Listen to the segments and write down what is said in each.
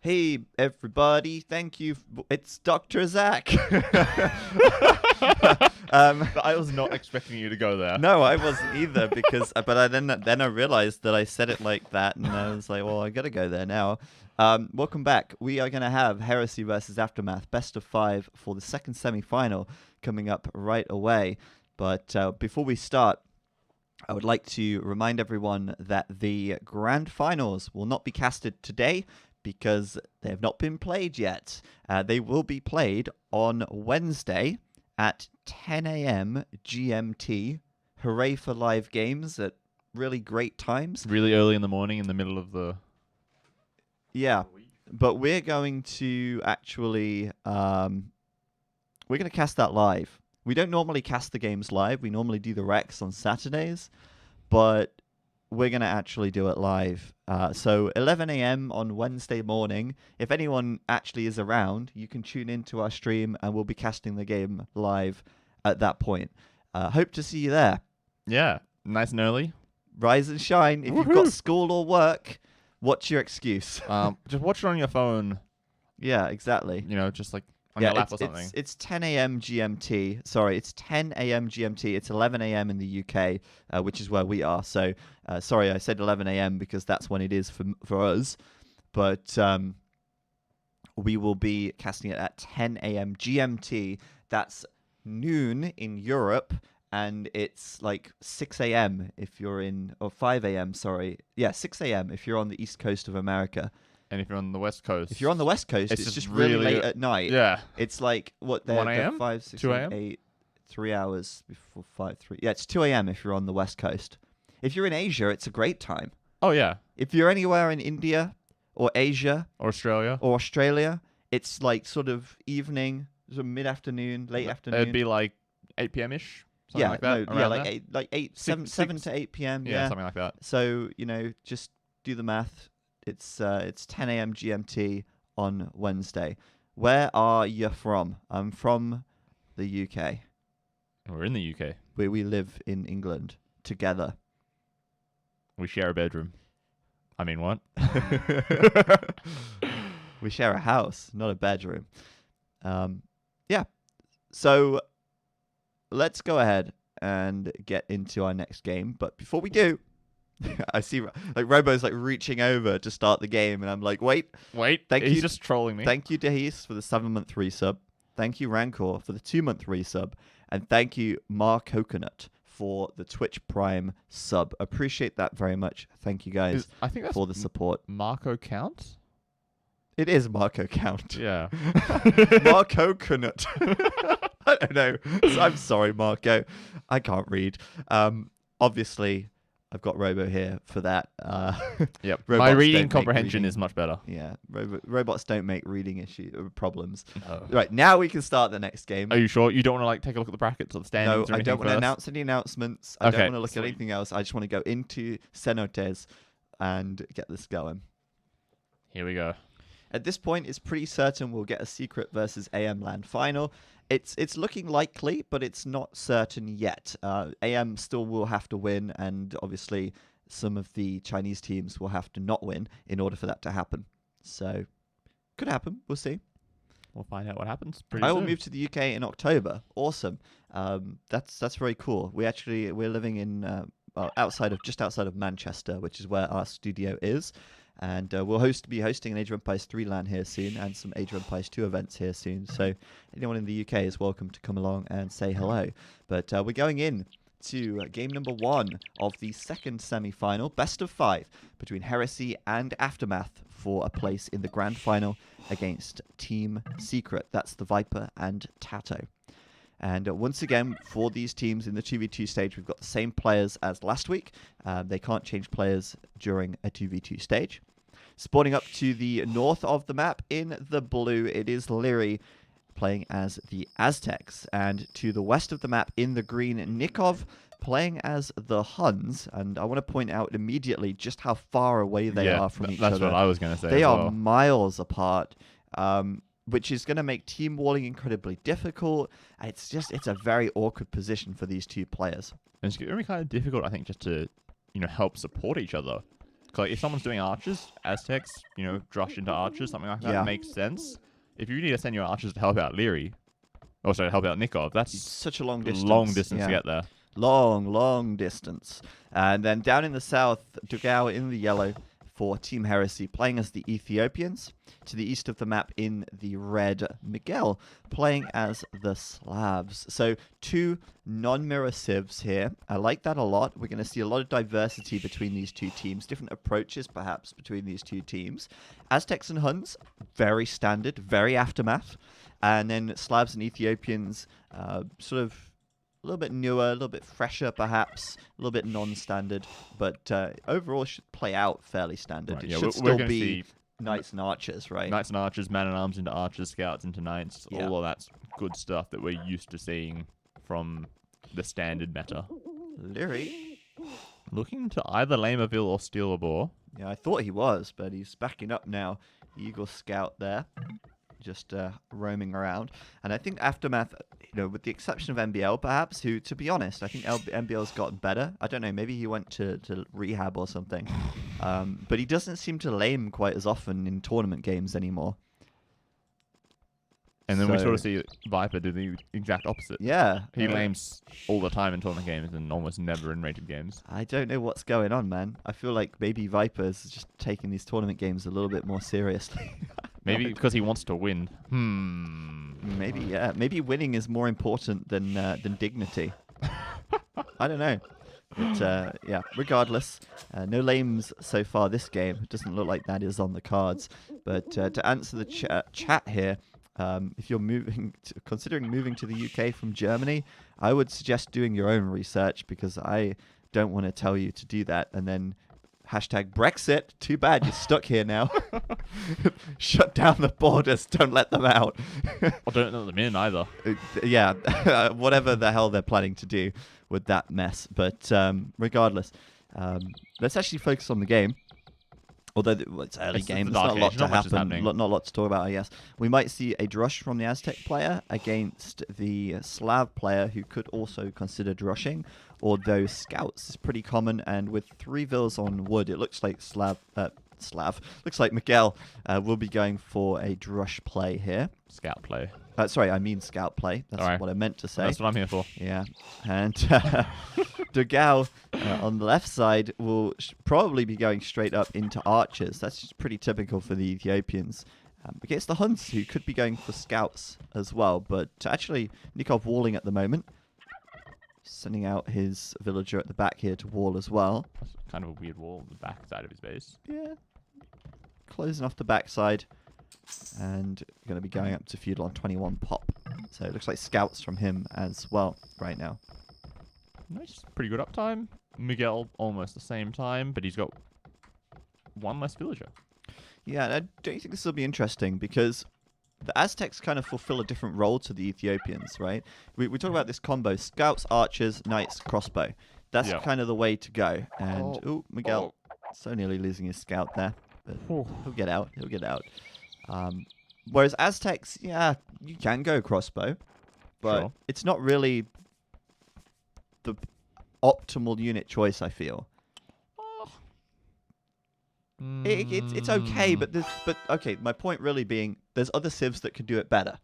Hey, everybody. Thank you. It's Dr. Zach. I was not expecting you to go there. No, I wasn't either but I realized that I said it like that and I was like, well, I got to go there now. Welcome back. We are going to have Heresy versus Aftermath, best of 5 for the second semi-final coming up right away. But before we start, I would like to remind everyone that the grand finals will not be casted today because they have not been played yet. They will be played on Wednesday at 10 a.m. GMT. Hooray for live games at really great times. Really early in the morning, in the middle of the... Yeah, but we're going to actually... we're going to cast that live. We don't normally cast the games live. We normally do the Recs on Saturdays, but we're going to actually do it live. So 11 a.m. on Wednesday morning. If anyone actually is around, you can tune into our stream and we'll be casting the game live at that point. Hope to see you there. Yeah, nice and early. Rise and shine. If you've got school or work, what's your excuse? Just watch it on your phone. Yeah, exactly. You know, just like on your lap or something. It's 10 a.m. GMT. Sorry, it's 10 a.m. GMT. It's 11 a.m. in the UK, which is where we are. So, sorry, I said 11 a.m. because that's when it is for us. But we will be casting it at 10 a.m. GMT. That's noon in Europe, and it's like 6 a.m. if you're in, or 5 a.m., sorry. Yeah, 6 a.m. if you're on the east coast of America. And if you're on the West Coast... If you're on the West Coast, it's just really late at night. Yeah. It's like, what, 1 a.m.? 5, 6, 2 7, a.m.? 8, 3 hours before 5, 3. Yeah, it's 2 a.m. if you're on the West Coast. If you're in Asia, it's a great time. Oh, yeah. If you're anywhere in India or Asia Or Australia. or Australia, it's like sort of evening, sort of mid-afternoon, late afternoon. It'd be like 8 p.m.-ish. Something like that. Yeah, like 7 to 8 p.m. Yeah, something like that. So, you know, just do the math. It's 10 a.m. GMT on Wednesday. Where are you from? I'm from the UK. We're in the UK. Where we live in England together. We share a bedroom. I mean, what? We share a house, not a bedroom. Yeah. So let's go ahead and get into our next game. But before we do, I see like Robo's like reaching over to start the game, and I'm like, wait. He's just trolling me. Thank you, Dehis, for the 7-month resub. Thank you, Rancor, for the 2-month resub. And thank you, Mark Coconut, for the Twitch Prime sub. Appreciate that very much. Thank you guys I think that's for the support. Marco Count? It is Marco Count. Yeah. Marco Coconut. I don't know. I'm sorry, Marco. I can't read. Obviously, I've got Robo here for that. Yep. Robots My don't reading make comprehension reading- is much better. Yeah, robots don't make reading problems. No. Right, now we can start the next game. Are you sure? You don't want to like take a look at the brackets or the No, standings or I anything don't want to first? announce any announcements. I Okay, don't want to look sweet. at anything else. I just want to go into Cenotes and get this going. Here we go. At this point, it's pretty certain we'll get a Secret versus AM LAN final. It's looking likely, but it's not certain yet. AM still will have to win, and obviously some of the Chinese teams will have to not win in order for that to happen. So, could happen. We'll see. We'll find out what happens pretty I soon. will move to the UK in October. Awesome. That's very cool. We're living in just outside of Manchester, which is where our studio is. And we'll be hosting an Age of Empires 3 LAN here soon, and some Age of Empires 2 events here soon. So anyone in the UK is welcome to come along and say hello. But we're going in to game number 1 of the second semi-final, best of 5, between Heresy and Aftermath for a place in the grand final against Team Secret. That's the Viper and Tato. And once again, for these teams in the 2v2 stage, we've got the same players as last week. They can't change players during a 2v2 stage. Spawning up to the north of the map in the blue, it is Leary playing as the Aztecs. And to the west of the map in the green, Nikov playing as the Huns. And I want to point out immediately just how far away they are from each other. That's what I was going to say. They as are well. miles apart. Which is going to make team walling incredibly difficult. It's a very awkward position for these two players. And it's going to be kind of difficult, I think, just to help support each other. Like, if someone's doing archers, Aztecs, drush into archers, something like that Yeah. makes sense. If you need to send your archers to help out Leary, or sorry, help out Nikov, that's Such a long distance. long distance yeah. to get there. Long distance. And then down in the south, Dugao in the yellow for Team Heresy, playing as the Ethiopians. To the east of the map in the red, Miguel playing as the Slavs. So 2 non-mirror civs here. I like that a lot. We're going to see a lot of diversity between these 2 teams, different approaches perhaps between these 2 teams. Aztecs and Huns, very standard, very Aftermath. And then Slavs and Ethiopians, sort of a little bit newer, a little bit fresher perhaps, a little bit non-standard, but overall it should play out fairly standard. Right, It yeah, should we're still gonna be see Knights and Archers, right? Knights and archers, man-at-arms into archers, scouts into knights, Yeah. all of that's good stuff that we're used to seeing from the standard meta. Leary, Looking to either Lamerville or steal a boar. yeah, I thought he was, but he's backing up now. Eagle Scout there, just roaming around. And I think Aftermath, with the exception of MBL perhaps, who, to be honest, I think MBL's gotten better. I don't know, maybe he went to rehab or something. But he doesn't seem to lame quite as often in tournament games anymore. And then we So- sort of see Viper do the exact opposite. Yeah. He lames all the time in tournament games and almost never in rated games. I don't know what's going on, man. I feel like maybe Viper's just taking these tournament games a little bit more seriously. Maybe because he wants to win. Maybe, yeah. Maybe winning is more important than dignity. I don't know. But, yeah, regardless, no lames so far this game. It doesn't look like that is on the cards. But to answer the chat here, if you're considering moving to the UK from Germany, I would suggest doing your own research because I don't want to tell you to do that and then hashtag Brexit. Too bad you're stuck here now. Shut down the borders. Don't let them out. I don't let them in either. Yeah, whatever the hell they're planning to do with that mess. But regardless, let's actually focus on the game. Although it's early It's game, the there's not Dark a lot Age, to not much is happen, happening. not a lot to talk about, I guess. We might see a drush from the Aztec player against the Slav player who could also consider drushing, although scouts is pretty common, and with 3 vills on wood, it looks like looks like Miguel will be going for a drush play here. Scout play. Sorry, I mean scout play. That's Alright. what I meant to say. That's what I'm here for. Yeah, and Dugao on the left side will probably be going straight up into archers. That's just pretty typical for the Ethiopians. Against the Huns, who could be going for scouts as well. But actually, Nikov walling at the moment. Sending out his villager at the back here to wall as well. That's kind of a weird wall on the back side of his base. Yeah. Closing off the backside. And going to be going up to feudal on 21 pop. So it looks like scouts from him as well right now. Nice. Pretty good uptime. Miguel almost the same time, but he's got 1 less villager. Yeah, and I don't think this will be interesting because the Aztecs kind of fulfill a different role to the Ethiopians, right? We talk about this combo, scouts, archers, knights, crossbow. That's Yeah. kind of the way to go. And, Miguel, Oh. so nearly losing his scout there. But Oh. he'll get out. He'll get out. Whereas Aztecs, yeah, you can go crossbow, but Sure. it's not really the optimal unit choice, I feel. It's okay, but okay. My point really being, there's other civs that could do it better,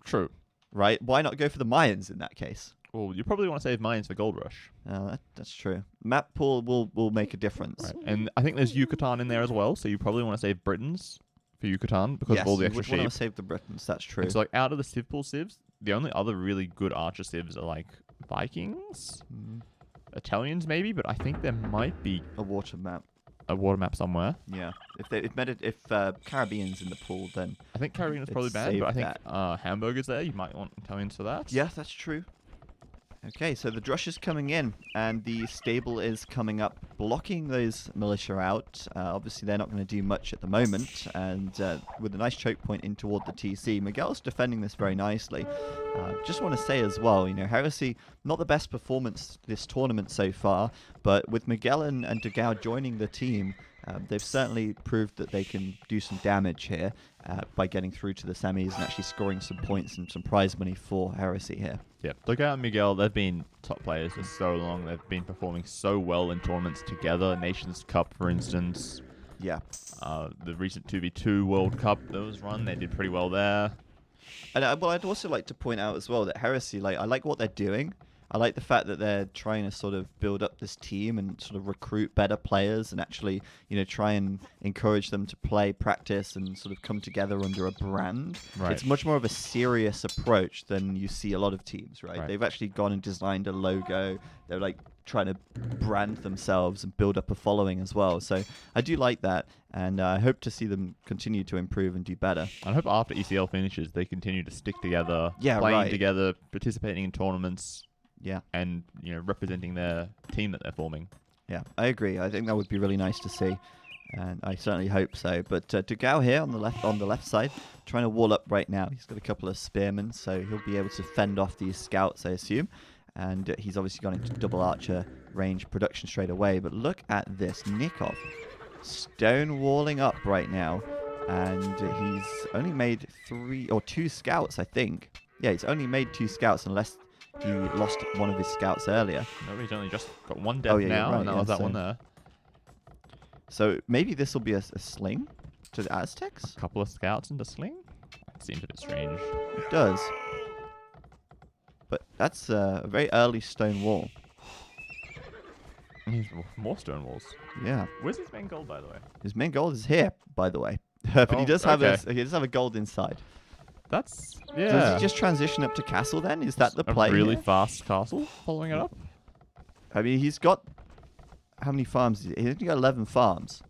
True. right? Why not go for the Mayans in that case? Well, you probably want to save mines for Gold Rush. That's true. Map pool will make a difference. Right. And I think there's Yucatan in there as well, so you probably want to save Britons for Yucatan because Yes, of all the you extra would want sheep. to save the Britons. That's true. And so, like, out of the civ pool civs, the only other really good archer civs are, like, Vikings, Italians maybe, but I think there might be A water map. a water map somewhere. Yeah. If Caribbean's in the pool, then I think Caribbean is Let's probably banned, but I save think Hamburger's there. You might want Italians for that. yeah, that's true. Okay, so the drush is coming in, and the stable is coming up, blocking those militia out. Obviously, they're not going to do much at the moment, and with a nice choke point in toward the TC, Miguel's defending this very nicely. Just want to say as well, Heresy, not the best performance this tournament so far, but with Miguel and Dugao joining the team, They've certainly proved that they can do some damage here by getting through to the semis and actually scoring some points and some prize money for Heresy here. Yeah, Dogout and Miguel, they've been top players for so long. They've been performing so well in tournaments together. Nations Cup, for instance. Yeah. The recent 2v2 World Cup that was run, they did pretty well there. And I'd also like to point out as well that Heresy, I like what they're doing. I like the fact that they're trying to sort of build up this team and sort of recruit better players and actually, try and encourage them to play, practice, and sort of come together under a brand. Right. It's much more of a serious approach than you see a lot of teams, right? Right. They've actually gone and designed a logo. They're trying to brand themselves and build up a following as well. So I do like that, and I hope to see them continue to improve and do better. I hope after ECL finishes, they continue to stick together, Yeah, playing right. together, participating in tournaments, Yeah. and representing their team that they're forming. Yeah, I agree. I think that would be really nice to see, and I certainly hope so. But Dugao here on the left side, trying to wall up right now. He's got a couple of spearmen, so he'll be able to fend off these scouts, I assume. And he's obviously gone into double archer range production straight away. But look at this, Nikov stonewalling up right now, and he's only made 3 or 2 scouts, I think. Yeah, he's only made 2 scouts, unless he lost one of his scouts earlier. No, he's only just got one death now, right, and that was that one there. So maybe this will be a sling to the Aztecs? A couple of scouts into sling? That seems a bit strange. It does. But that's a very early stone wall. More stone walls. Yeah. Where's his main goal, by the way? His main gold is here, by the way. But he does have okay. he does have a gold inside. That's, So yeah. does he just transition up to castle then? Is that the play? A really here? fast castle following it up? I mean, he's got... How many farms? He's only got 11 farms.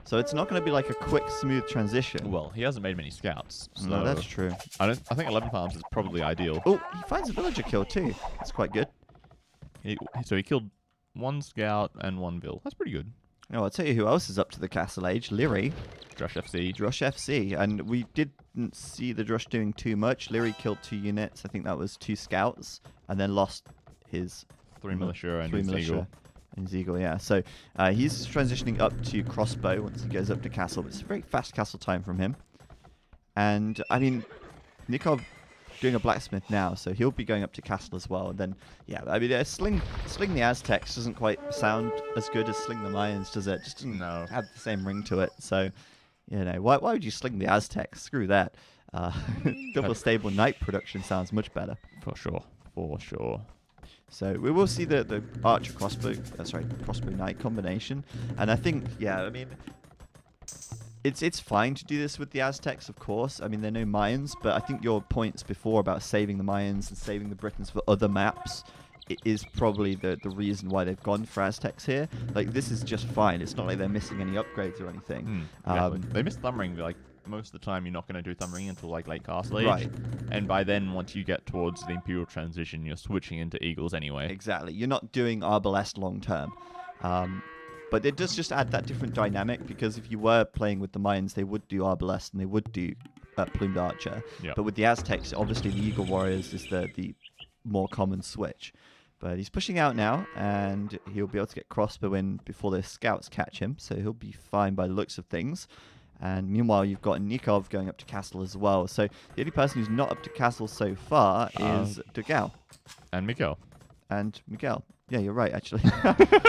So it's not going to be like a quick, smooth transition. Well, he hasn't made many scouts. So No, that's true. I think 11 farms is probably ideal. Oh, he finds a villager kill too. That's quite good. So he killed 1 scout and 1 vill. That's pretty good. Oh, I'll tell you who else is up to the castle age. Leary. Drush FC. Drush FC. And we didn't see the Drush doing too much. Leary killed 2 units. I think that was 2 scouts. And then lost his... 3 militia and 3 his militia. eagle. And his eagle, yeah. So he's transitioning up to crossbow once he goes up to castle. But it's a very fast castle time from him. And, I mean, Nikov doing a blacksmith now, so he'll be going up to castle as well. And then, yeah, I mean, sling the Aztecs doesn't quite sound as good as sling the Mayans, does it? Just doesn't have the same ring to it. So, why would you sling the Aztecs? Screw that. Double stable knight production sounds much better. For sure. So we will see the archer crossbow, crossbow knight combination, and I think, yeah, I mean, it's fine to do this with the Aztecs, of course. I mean, they're no Mayans, but I think your points before about saving the Mayans and saving the Britons for other maps is probably the reason why they've gone for Aztecs here. Like, this is just fine. It's not like they're missing any upgrades or anything. Exactly. They miss thumb ring, like, most of the time you're not going to do thumb ring until like late castle age. Right. And by then, once you get towards the Imperial transition, you're switching into eagles anyway. Exactly. You're not doing Arbalest long term. But it does just add that different dynamic, because if you were playing with the Mayans, they would do Arbalest and they would do Plumed Archer. Yep. But with the Aztecs, obviously the Eagle Warriors is the more common switch. But he's pushing out now, and he'll be able to get crossbow in before the scouts catch him, so he'll be fine by the looks of things. And meanwhile, you've got Nikov going up to castle as well. So the only person who's not up to castle so far is Dugao. And Miguel. And Miguel. Yeah, you're right, actually.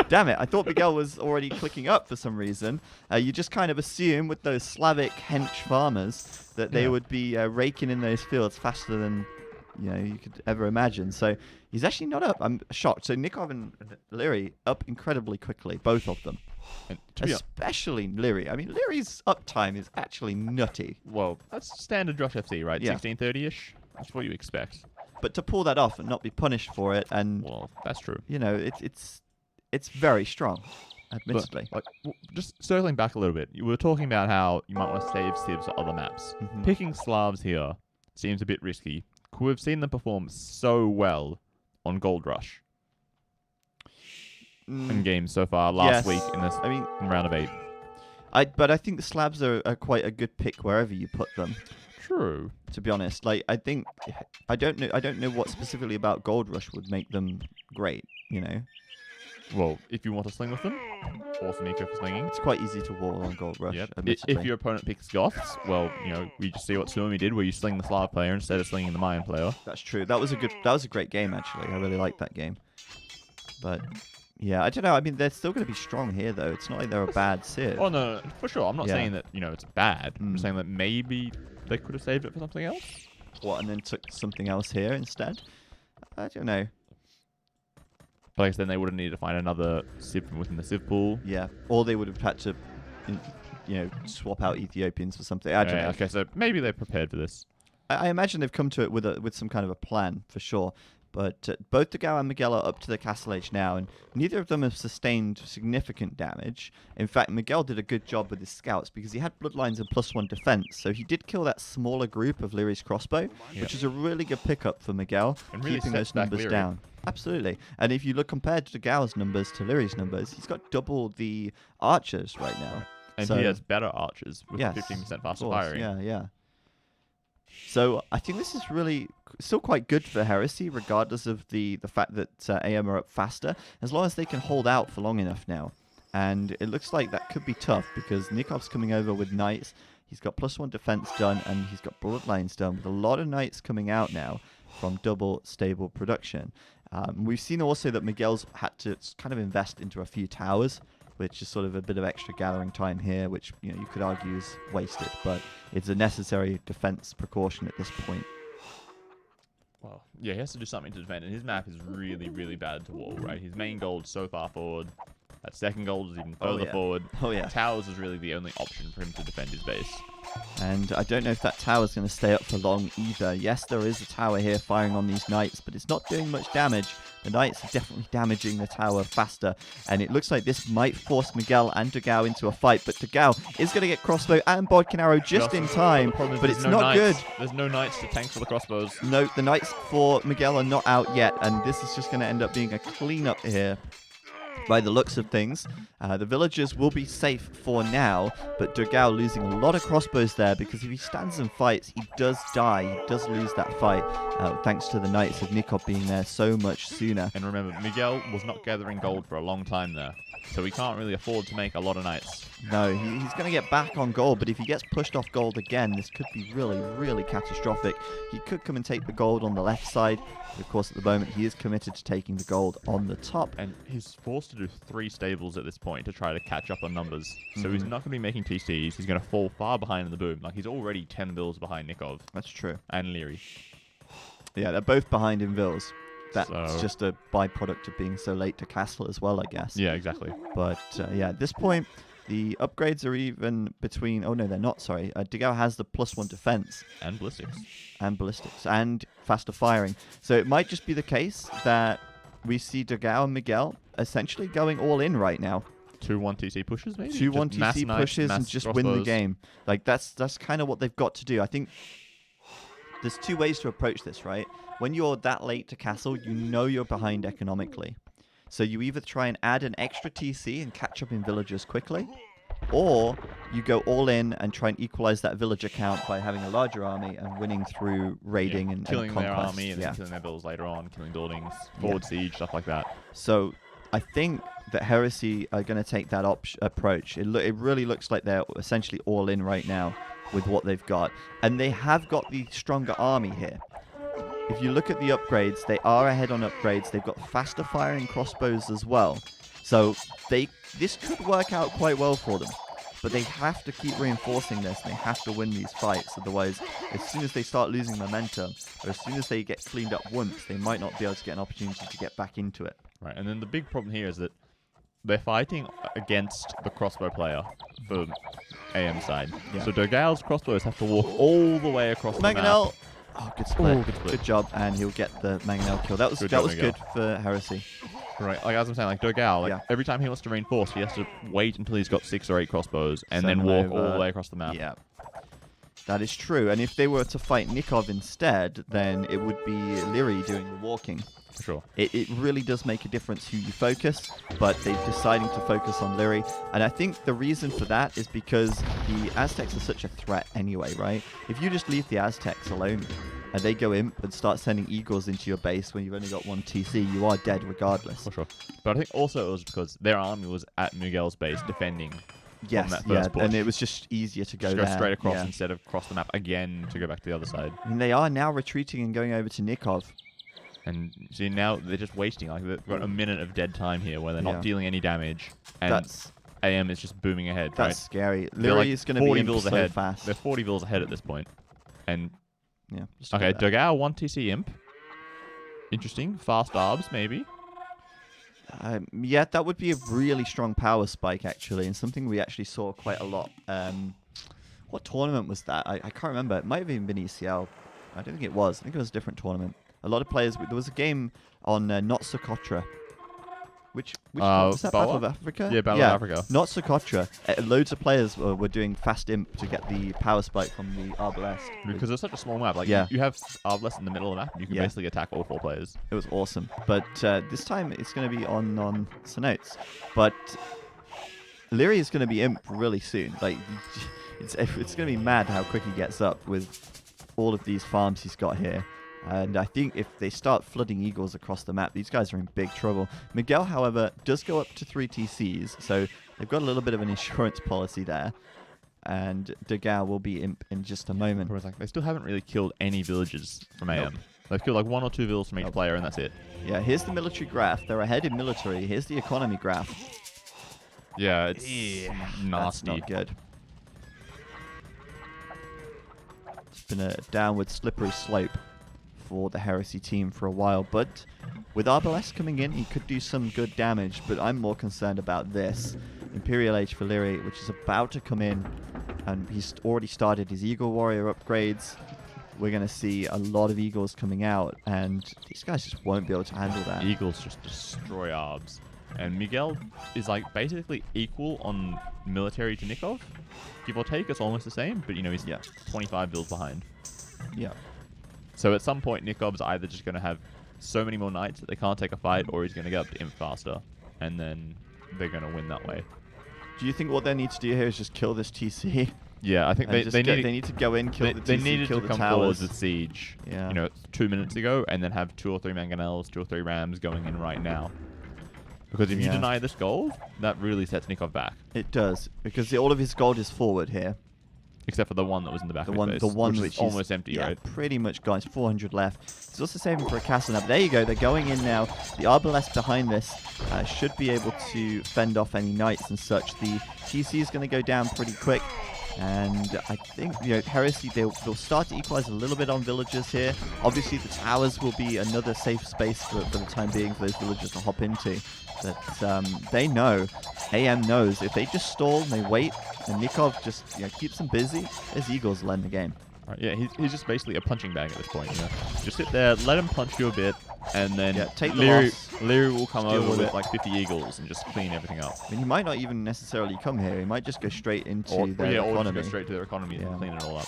Damn it. I thought Miguel was already clicking up for some reason. You just kind of assume with those Slavic hench farmers that they would be raking in those fields faster than you could ever imagine. So he's actually not up. I'm shocked. So Nikov and Leary up incredibly quickly, both of them. And Especially Leary. I mean, Leary's uptime is actually nutty. Well, that's standard Drush FC, right? Yeah. 1630-ish? That's what you expect. But to pull that off and not be punished for it, and Well, that's true. it's very strong, admittedly. But, just circling back a little bit, you were talking about how you might want to save civs for other maps. Mhm. Picking Slavs here seems a bit risky. We've seen them perform so well on Gold Rush in games so far last week in round of 8. But I think the Slavs are quite a good pick wherever you put them. True. To be honest, like I don't know what specifically about Gold Rush would make them great. Well, if you want to sling with them, awesome eco for slinging. It's quite easy to wall on Gold Rush. Yep. Admittedly. If your opponent picks Goths, well, we just see what Suomi did, where you sling the Slav player instead of slinging the Mayan player. That's true. That was a great game actually. I really liked that game. But yeah, I don't know. I mean, they're still going to be strong here though. It's not like they're a bad Civ. Oh no, for sure. I'm not Yeah. saying that it's bad. I'm saying that maybe they could have saved it for something else. What, and then took something else here instead? I don't know. But I guess then they would have needed to find another Civ from within the Civ pool. Yeah, or they would have had to, swap out Ethiopians for something. I don't know. Okay, so maybe they're prepared for this. I imagine they've come to it with some kind of a plan for sure. But both Dogao and Miguel are up to the castle age now, and neither of them have sustained significant damage. In fact, Miguel did a good job with his scouts because he had bloodlines and +1 defense, so he did kill that smaller group of Lyri's crossbow, which is a really good pickup for Miguel, And really keeping sets those back numbers Lyri. down. Absolutely. And if you look compared to Dogao's numbers to Lyri's numbers, he's got double the archers right now. And So- he has better archers with Yes, 15% of faster course, firing. Yeah. So I think this is really still quite good for Heresy, regardless of the fact that AM are up faster, as long as they can hold out for long enough now. And it looks like that could be tough because Nikov's coming over with knights. He's got +1 defense done, and he's got bloodlines done, with a lot of knights coming out now from double stable production. We've seen also that Miguel's had to kind of invest into a few towers, which is sort of a bit of extra gathering time here, which you could argue is wasted, but it's a necessary defense precaution at this point. Well, yeah, he has to do something to defend, and his map is really, really bad to wall, right? His main gold is so far forward. That second gold is even further forward. Oh yeah. Towers is really the only option for him to defend his base. And I don't know if that tower's going to stay up for long either. Yes, there is a tower here firing on these knights, but it's not doing much damage. The knights are definitely damaging the tower faster, and it looks like this might force Miguel and Dogao into a fight, but Dogao is going to get crossbow and bodkin arrow just in time, but it's not good. There's no knights to tank for the crossbows. No, the knights for Miguel are not out yet, and this is just going to end up being a cleanup here. By the looks of things, the villagers will be safe for now, but Dogao losing a lot of crossbows there, because if he stands and fights, he does die. He does lose that fight, thanks to the Knights of Nikov being there so much sooner. And remember, Miguel was not gathering gold for a long time there, so he can't really afford to make a lot of knights. No, he's going to get back on gold, but if he gets pushed off gold again, this could be really, really catastrophic. He could come and take the gold on the left side, but of course at the moment he is committed to taking the gold on the top. And he's forced to do 3 stables at this point to try to catch up on numbers. So he's not going to be making TCs. He's going to fall far behind in the boom. Like, he's already 10 bills behind Nikov That's true. and Lyri. Yeah, they're both behind in Vils. That's So- just a byproduct of being so late to castle as well, I guess. Yeah, exactly. But yeah, at this point, the upgrades are even between... Oh, no, they're not, sorry. Dogao has the +1 defense And ballistics. and ballistics and faster firing. So it might just be the case that we see Dogao and Miguel essentially going all in right now. 2-1 TC pushes, maybe? 2-1 Just mass TC knights, pushes and mass just win the crossbows. game. Like, that's kind of what they've got to do. I think there's 2 ways to approach this, right? When you're that late to castle, you know you're behind economically. So you either try and add an extra TC and catch up in villagers quickly, or you go all in and try and equalize that villager count by having a larger army and winning through raiding and killing their conquest. army and Yeah. then killing their bills later on, killing buildings, forward siege, stuff like that. So I think that Heresy are going to take that approach. It really looks like they're essentially all in right now with what they've got. And they have got the stronger army here. If you look at the upgrades, they are ahead on upgrades. They've got faster firing crossbows as well. So this could work out quite well for them. But they have to keep reinforcing this. And they have to win these fights. Otherwise, as soon as they start losing momentum, or as soon as they get cleaned up once, they might not be able to get an opportunity to get back into it. Right, and then the big problem here is that they're fighting against the crossbow player for AM side. Yeah. So Dogao's crossbows have to walk all the way across the map. Mangonel. Oh, good split. Oh, good split. Good job, and he'll get the Mangonel kill. That was Good job, Miguel. good for Heresy. Right, like as I'm saying, like Dogao, Yeah. every time he wants to reinforce, he has to wait until he's got 6 or 8 crossbows and Send then them walk all over. the way across the map. Yeah, that is true. And if they were to fight Nikov instead, then it would be Lyri doing the walking. For sure. It really does make a difference who you focus, but they're deciding to focus on Lyri. And I think the reason for that is because the Aztecs are such a threat anyway, right? If you just leave the Aztecs alone, and they go imp and start sending eagles into your base when you've only got one TC, you are dead regardless. For sure. But I think also it was because their army was at Miguel's base defending. Yes, that yeah, first push. and it was just easier to go Just there. go straight across yeah. instead of across the map again to go back to the other side. And they are now retreating and going over to Nikov. And see, now they're just wasting. Like, they've got a minute of dead time here where they're not dealing any damage. And That's AM is just booming ahead, that's right? scary. They're Liri like is going to be 40 in vills so ahead. fast. They're 40 vills ahead at this point. And, Yeah. just okay, about that. Dogao, 1 TC imp. Interesting. Fast arbs, maybe. Yeah, that would be a really strong power spike, actually, and something we actually saw quite a lot. What tournament was that? I can't remember. It might have even been ECL. I don't think it was. I think it was a different tournament. A lot of players... There was a game on Not Socotra. Which was that Boa? Battle of Africa? Yeah, Battle of Africa. Not Socotra. Loads of players were doing fast imp to get the power spike from the Arbalest. Because it's such a small map. Like, Yeah. you have Arbalest in the middle of the map, and you can Yeah. basically attack all 4 players. It was awesome. But this time it's going to be on Sonotes. But Leary is going to be imp really soon. Like, it's going to be mad how quick he gets up with all of these farms he's got here. And I think if they start flooding eagles across the map, these guys are in big trouble. Miguel, however, does go up to 3 TCs, so they've got a little bit of an insurance policy there. And Dogao will be imp in just a moment. Whereas, like, they still haven't really killed any villages from AM. Nope. They've killed like 1 or 2 vills from each player, and that's it. Yeah, here's the military graph. They're ahead in military. Here's the economy graph. Yeah, it's That's nasty. not good. It's been a downward slippery slope for the Heresy team for a while, but with Arbalest coming in, he could do some good damage, but I'm more concerned about this. Imperial Age for Lyri, which is about to come in, and he's already started his Eagle Warrior upgrades. We're going to see a lot of Eagles coming out, and these guys just won't be able to handle that. Eagles just destroy arbs. And Miguel is like basically equal on military to Nikov. Give or take, it's almost the same, but you know, he's 25 bills behind. Yeah. So at some point, Nikov's either just going to have so many more knights that they can't take a fight, or he's going to get up to imp faster, and then they're going to win that way. Do you think what they need to do here is just kill this TC? Yeah, I think they need to go in, kill the TC, they needed kill to the come towers. forward with siege. Yeah. You know, 2 minutes ago, and then have 2 or 3 mangonels, 2 or 3 rams going in right now. Because if you deny this gold, that really sets Nikov back. It does, because all of his gold is forward here. Except for the one that was in the back of his base, The one which is almost empty, right? Pretty much gone. It's 400 left. He's also saving for a castle now. There you go. They're going in now. The Arbalest behind this should be able to fend off any knights and such. The TC is going to go down pretty quick. And I think, Heresy, they'll start to equalize a little bit on villagers here. Obviously, the towers will be another safe space for the time being for those villagers to hop into. But they know, AM knows, if they just stall and they wait, and Nikov just keeps them busy, his Eagles will end the game. Right, yeah, he's just basically a punching bag at this point. Just sit there, let him punch you a bit, and then take the loss. Leary will come Deal over with with it. like 50 eagles and just clean everything up. I mean, he might not even necessarily come here. He might just go straight into their or economy. just go straight to their economy and clean it all up.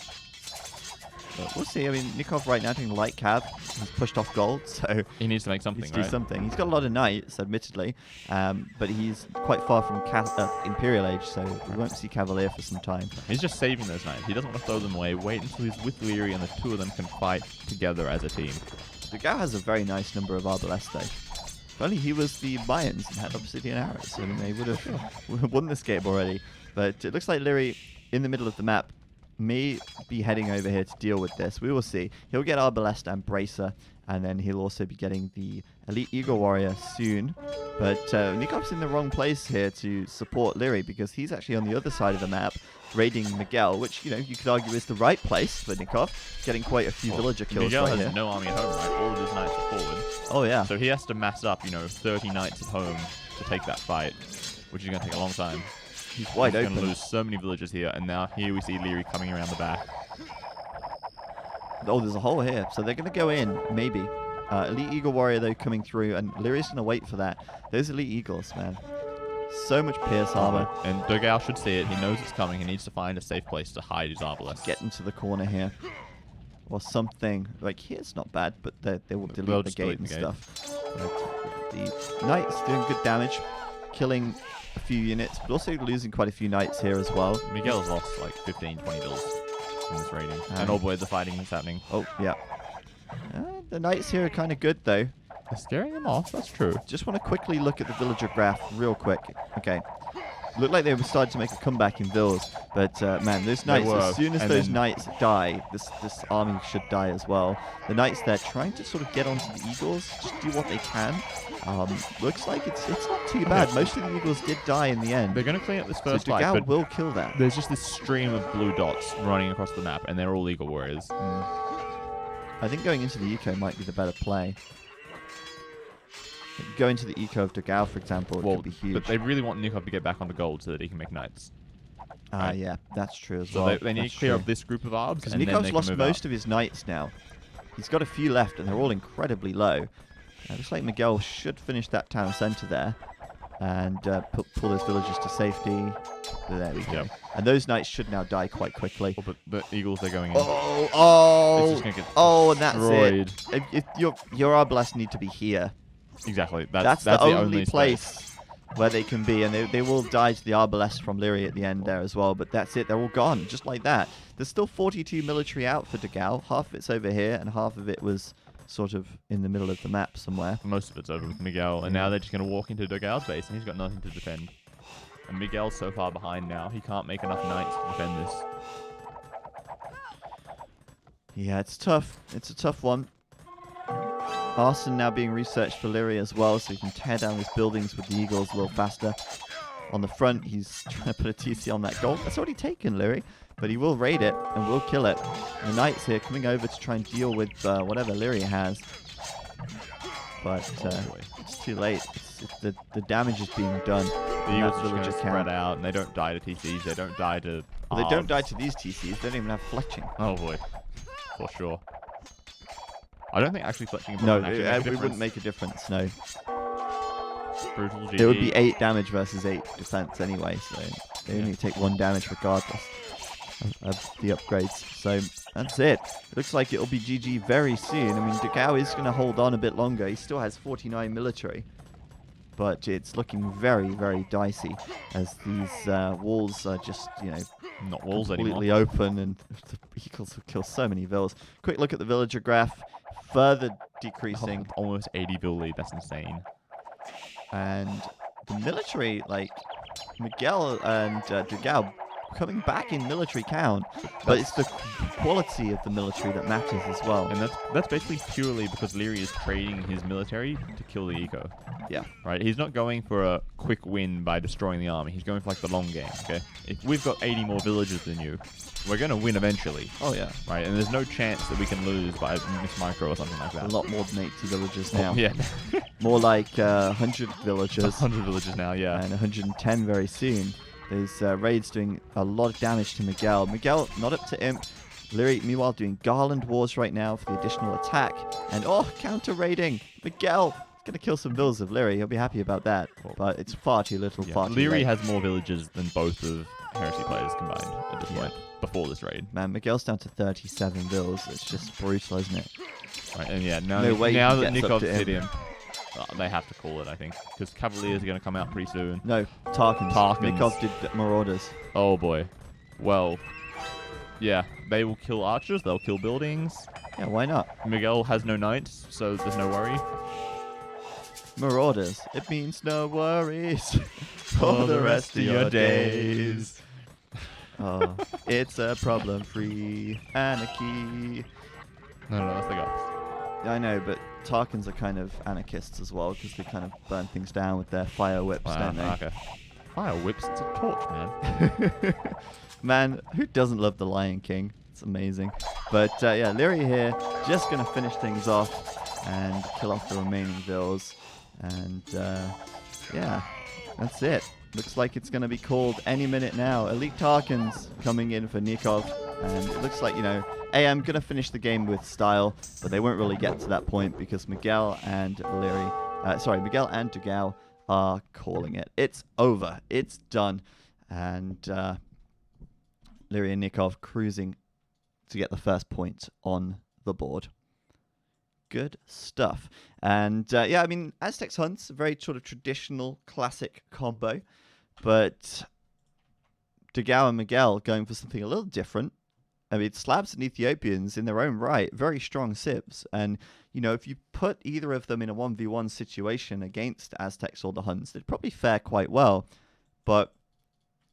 But we'll see. I mean, Nikov right now doing light cav. He's pushed off gold, so He needs to make something, needs to do right? something. He's got a lot of knights, admittedly, but he's quite far from Imperial Age, so we won't see Cavalier for some time. He's just saving those knights. He doesn't want to throw them away. Wait until he's with Leary and the 2 of them can fight together as a team. The Gao has a very nice number of Arbalest, though. If only he was the Mayans and had Obsidian Arrows, and they would have won this game already. But it looks like Leary, in the middle of the map, may be heading over here to deal with this. We will see. He'll get Arbalest and Bracer, and then he'll also be getting the Elite Eagle Warrior soon. But Nikov's in the wrong place here to support Leary, because he's actually on the other side of the map, raiding Miguel, which, you could argue is the right place for Nikov, getting quite a few villager kills Miguel right has here. no army at home, right? All of his knights are forward. Oh, yeah. So he has to mass up, 30 knights at home to take that fight, which is going to take a long time. He's wide He's open. going to lose so many villagers here, and now here we see Leary coming around the back. Oh, there's a hole here. So they're going to go in, maybe. Elite Eagle Warrior, though, coming through, and Leary's going to wait for that. Those Elite Eagles, man. So much Pierce armor. And Dogao should see it. He knows it's coming. He needs to find a safe place to hide his Arbalest. Get into the corner here. Or something. Like, here's not bad, but they will They'll delete the just gate delete and the gate. stuff. But the Knights doing good damage. Killing a few units, but also losing quite a few Knights here as well. Miguel's lost like 15, 20 bills in this raiding. And oh boy, the fighting is happening. Oh, yeah. The knights here are kind of good, though. They're scaring them off. That's true. Just want to quickly look at the villager graph real quick. Okay. Looked like they were starting to make a comeback in vills, but man, those knights, as soon as those knights die, this army should die as well. The knights, they're trying to sort of get onto the eagles, just do what they can. Looks like it's not too bad. Most of the eagles did die in the end. They're going to clean up this first life, Dugao but will kill that. there's just this stream of blue dots running across the map, and they're all eagle warriors. I think going into the eco might be the better play. Go into the eco of Dugao, for example, it could be huge. But they really want Nikov to get back on the gold so that he can make knights. Yeah, that's true as well. So they need to clear up this group of arbs, because Nikov's lost most of his knights now. He's got a few left, and they're all incredibly low. Looks like Miguel should finish that town centre there, and pull those villagers to safety. There we go. Yep. And those knights should now die quite quickly. Oh, but the eagles, they're going in. And that's it. If your arbalests need to be here. Exactly. That's the only place where they can be, and they will die to the arbalest from Lyri at the end there as well, but that's it. They're all gone, just like that. There's still 42 military out for Dugao. Half of it's over here, and half of it was sort of in the middle of the map somewhere. Most of it's over with Miguel, and now they're just going to walk into Dugao's base, and he's got nothing to defend. And Miguel's so far behind now, he can't make enough knights to defend this. Yeah, it's tough. It's a tough one. Arson now being researched for Lyri as well, so he can tear down his buildings with the eagles a little faster. On the front, he's trying to put a TC on that gold. That's already taken, Lyri, but he will raid it and will kill it. The knights here coming over to try and deal with whatever Lyri has. But it's too late. The damage is being done. The eagles are just going to spread out, and they don't die to TCs. They don't die to Well, they don't die to these TCs. They don't even have fletching. Oh boy, for sure. I don't think actually fletching it wouldn't make a difference, no. Brutal GG. It would be 8 damage versus 8 defense anyway, so they only take 1 damage regardless of the upgrades. So that's it. Looks like it'll be GG very soon. I mean, Dugao is going to hold on a bit longer. He still has 49 military, but it's looking very, very dicey as these walls are just, not walls completely anymore. Open, and the eagles will kill so many vills. Quick look at the villager graph. Further decreasing. Almost 80 bill lead. That's insane. And the military, like Miguel and Dugao, coming back in military count, but it's the quality of the military that matters as well. And that's basically purely because Lyri is trading his military to kill the eco. Yeah. Right? He's not going for a quick win by destroying the army. He's going for like the long game, okay? If we've got 80 more villagers than you, we're going to win eventually. Oh, yeah. Right? And there's no chance that we can lose by Miss Micro or something like that. A lot more than 80 villagers now. Yeah. More like 100 villagers. 100 villagers now, yeah. And 110 very soon. There's raids doing a lot of damage to Miguel. Miguel not up to imp. Lyri, meanwhile, doing Garland Wars right now for the additional attack. And, counter raiding. Miguel going to kill some villas of Lyri. He'll be happy about that. But it's far too little, far too Lyri late. has more villagers than both of Heresy players combined at this point, before this raid. Man, Miguel's down to 37 vills. It's just brutal, isn't it? Right, and yeah, now that Nikov's hit him, they have to call it, I think. Because Cavaliers are going to come out pretty soon. No, Tarkans. Nikov did Marauders. Oh, boy. Well, yeah, they will kill archers. They'll kill buildings. Yeah, why not? Miguel has no knights, so there's no worry. Marauders. It means no worries for the rest of your days. Oh, it's a problem-free anarchy. No, that's the guys. I know, but Tarkans are kind of anarchists as well, because they kind of burn things down with their fire whips, don't they? Okay. Fire whips? It's a torch, man. Man, who doesn't love the Lion King? It's amazing. But yeah, Lyri here, just going to finish things off and kill off the remaining vills. And yeah, that's it. Looks like it's going to be called any minute now. Elite Tarkans coming in for Nikov. And it looks like, AM going to finish the game with style, but they won't really get to that point because Miguel and Miguel and Dugao are calling it. It's over. It's done. And Lyri and Nikov cruising to get the first point on the board. Good stuff. And yeah, I mean, Aztecs Hunts, a very sort of traditional, classic combo. But Dugao and Miguel going for something a little different. I mean, Slavs and Ethiopians in their own right, very strong civs. And, if you put either of them in a 1v1 situation against Aztecs or the Huns, they'd probably fare quite well. But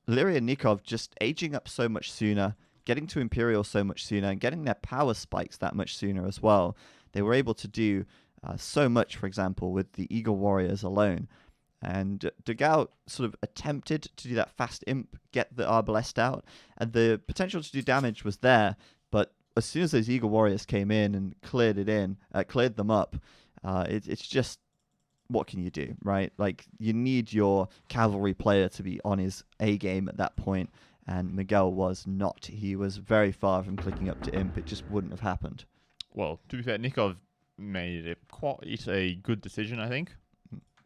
Lyria and Nikov just aging up so much sooner, getting to Imperial so much sooner, and getting their power spikes that much sooner as well. They were able to do so much, for example, with the Eagle Warriors alone. And Dugao sort of attempted to do that fast imp, get the Arbalest out, and the potential to do damage was there. But as soon as those Eagle Warriors came in and cleared them up, it's just, what can you do, right? Like, you need your cavalry player to be on his A game at that point, and Miguel was not. He was very far from clicking up to imp. It just wouldn't have happened. Well, to be fair, Nikov made quite a good decision, I think.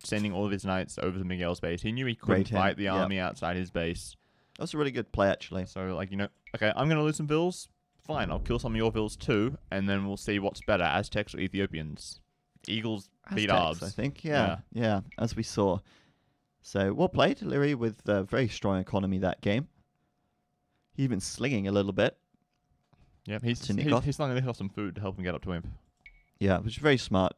Sending all of his knights over to Miguel's base. He knew he couldn't fight the army outside his base. That was a really good play, actually. So, okay, I'm going to lose some vills. Fine, I'll kill some of your vills too, and then we'll see what's better, Aztecs or Ethiopians. Eagles beat Arbs. I think, yeah, as we saw. So, well played, Lyria, with a very strong economy that game. Even slinging a little bit. Yeah, he's slung Nikov some food to help him get up to imp. Yeah, which is very smart.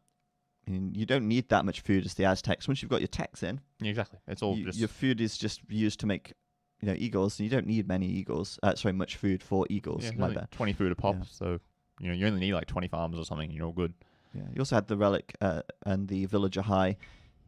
I mean, you don't need that much food as the Aztecs. Once you've got your techs in, yeah, exactly. It's all your food is just used to make, eagles, and you don't need many eagles. Much food for eagles. Yeah, like 20 food a pop. Yeah. So you only need like 20 farms or something. You're all good. Yeah. You also had the relic and the villager high.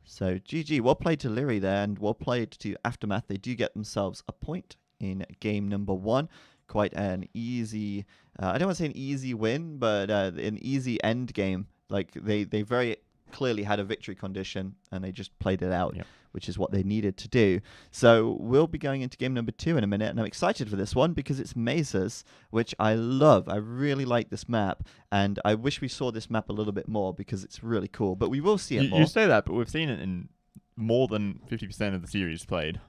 So GG, well played to Lyria there, and well played to Aftermath. They do get themselves a point in game number 1. Quite an easy, I don't want to say an easy win, but an easy end game. Like they very clearly had a victory condition, and they just played it out, which is what they needed to do. So we'll be going into game number 2 in a minute, and I'm excited for this one because it's Mesas, which I love. I really like this map, and I wish we saw this map a little bit more because it's really cool. But we will see it more. You say that, but we've seen it in more than 50% of the series played.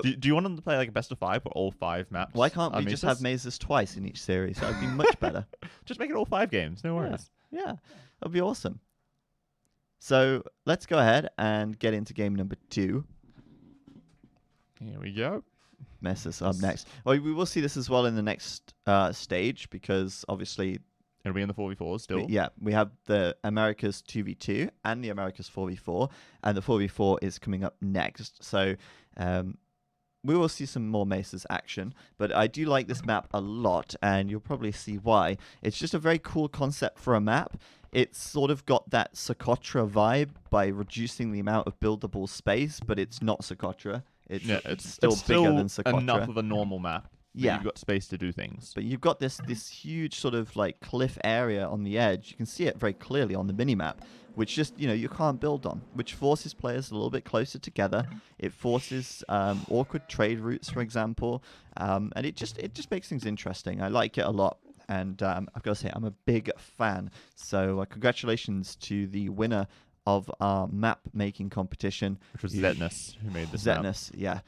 Do you want them to play like a best of 5 or all 5 maps? Why can't we just have Mesas twice in each series? That would be much better. Just make it all 5 games. No worries. Yeah, that'd be awesome. So let's go ahead and get into game number 2. Here we go. Mesas up next. Well, we will see this as well in the next stage because obviously it'll be in the 4v4s still. We have the Americas 2v2 and the Americas 4v4, and the 4v4 is coming up next. So we will see some more Mesas action, but I do like this map a lot, and you'll probably see why. It's just a very cool concept for a map. It's sort of got that Socotra vibe by reducing the amount of buildable space, but it's not Socotra. It's still bigger than Socotra. Enough of a normal map. Yeah, you've got space to do things. But you've got this huge sort of like cliff area on the edge. You can see it very clearly on the minimap, which just, you can't build on, which forces players a little bit closer together. It forces awkward trade routes, for example, and it just makes things interesting. I like it a lot, and I've got to say I'm a big fan. So congratulations to the winner of our map making competition, which was Zetnus, who made this map. Zetnus, yeah,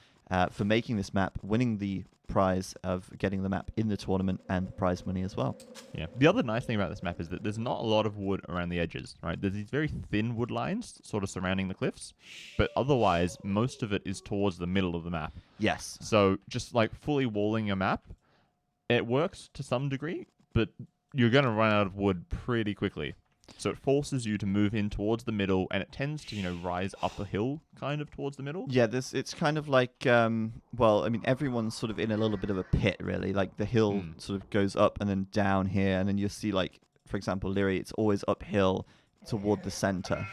for making this map, winning the prize of getting the map in the tournament and the prize money as well. Yeah. The other nice thing about this map is that there's not a lot of wood around the edges, right? There's these very thin wood lines sort of surrounding the cliffs, but otherwise most of it is towards the middle of the map. Yes. So just like fully walling a map, it works to some degree, but you're going to run out of wood pretty quickly. So it forces you to move in towards the middle, and it tends to, rise up a hill kind of towards the middle. Yeah, it's kind of like, everyone's sort of in a little bit of a pit, really. Like the hill sort of goes up and then down here, and then you see, like, for example, Lyria, it's always uphill toward the center.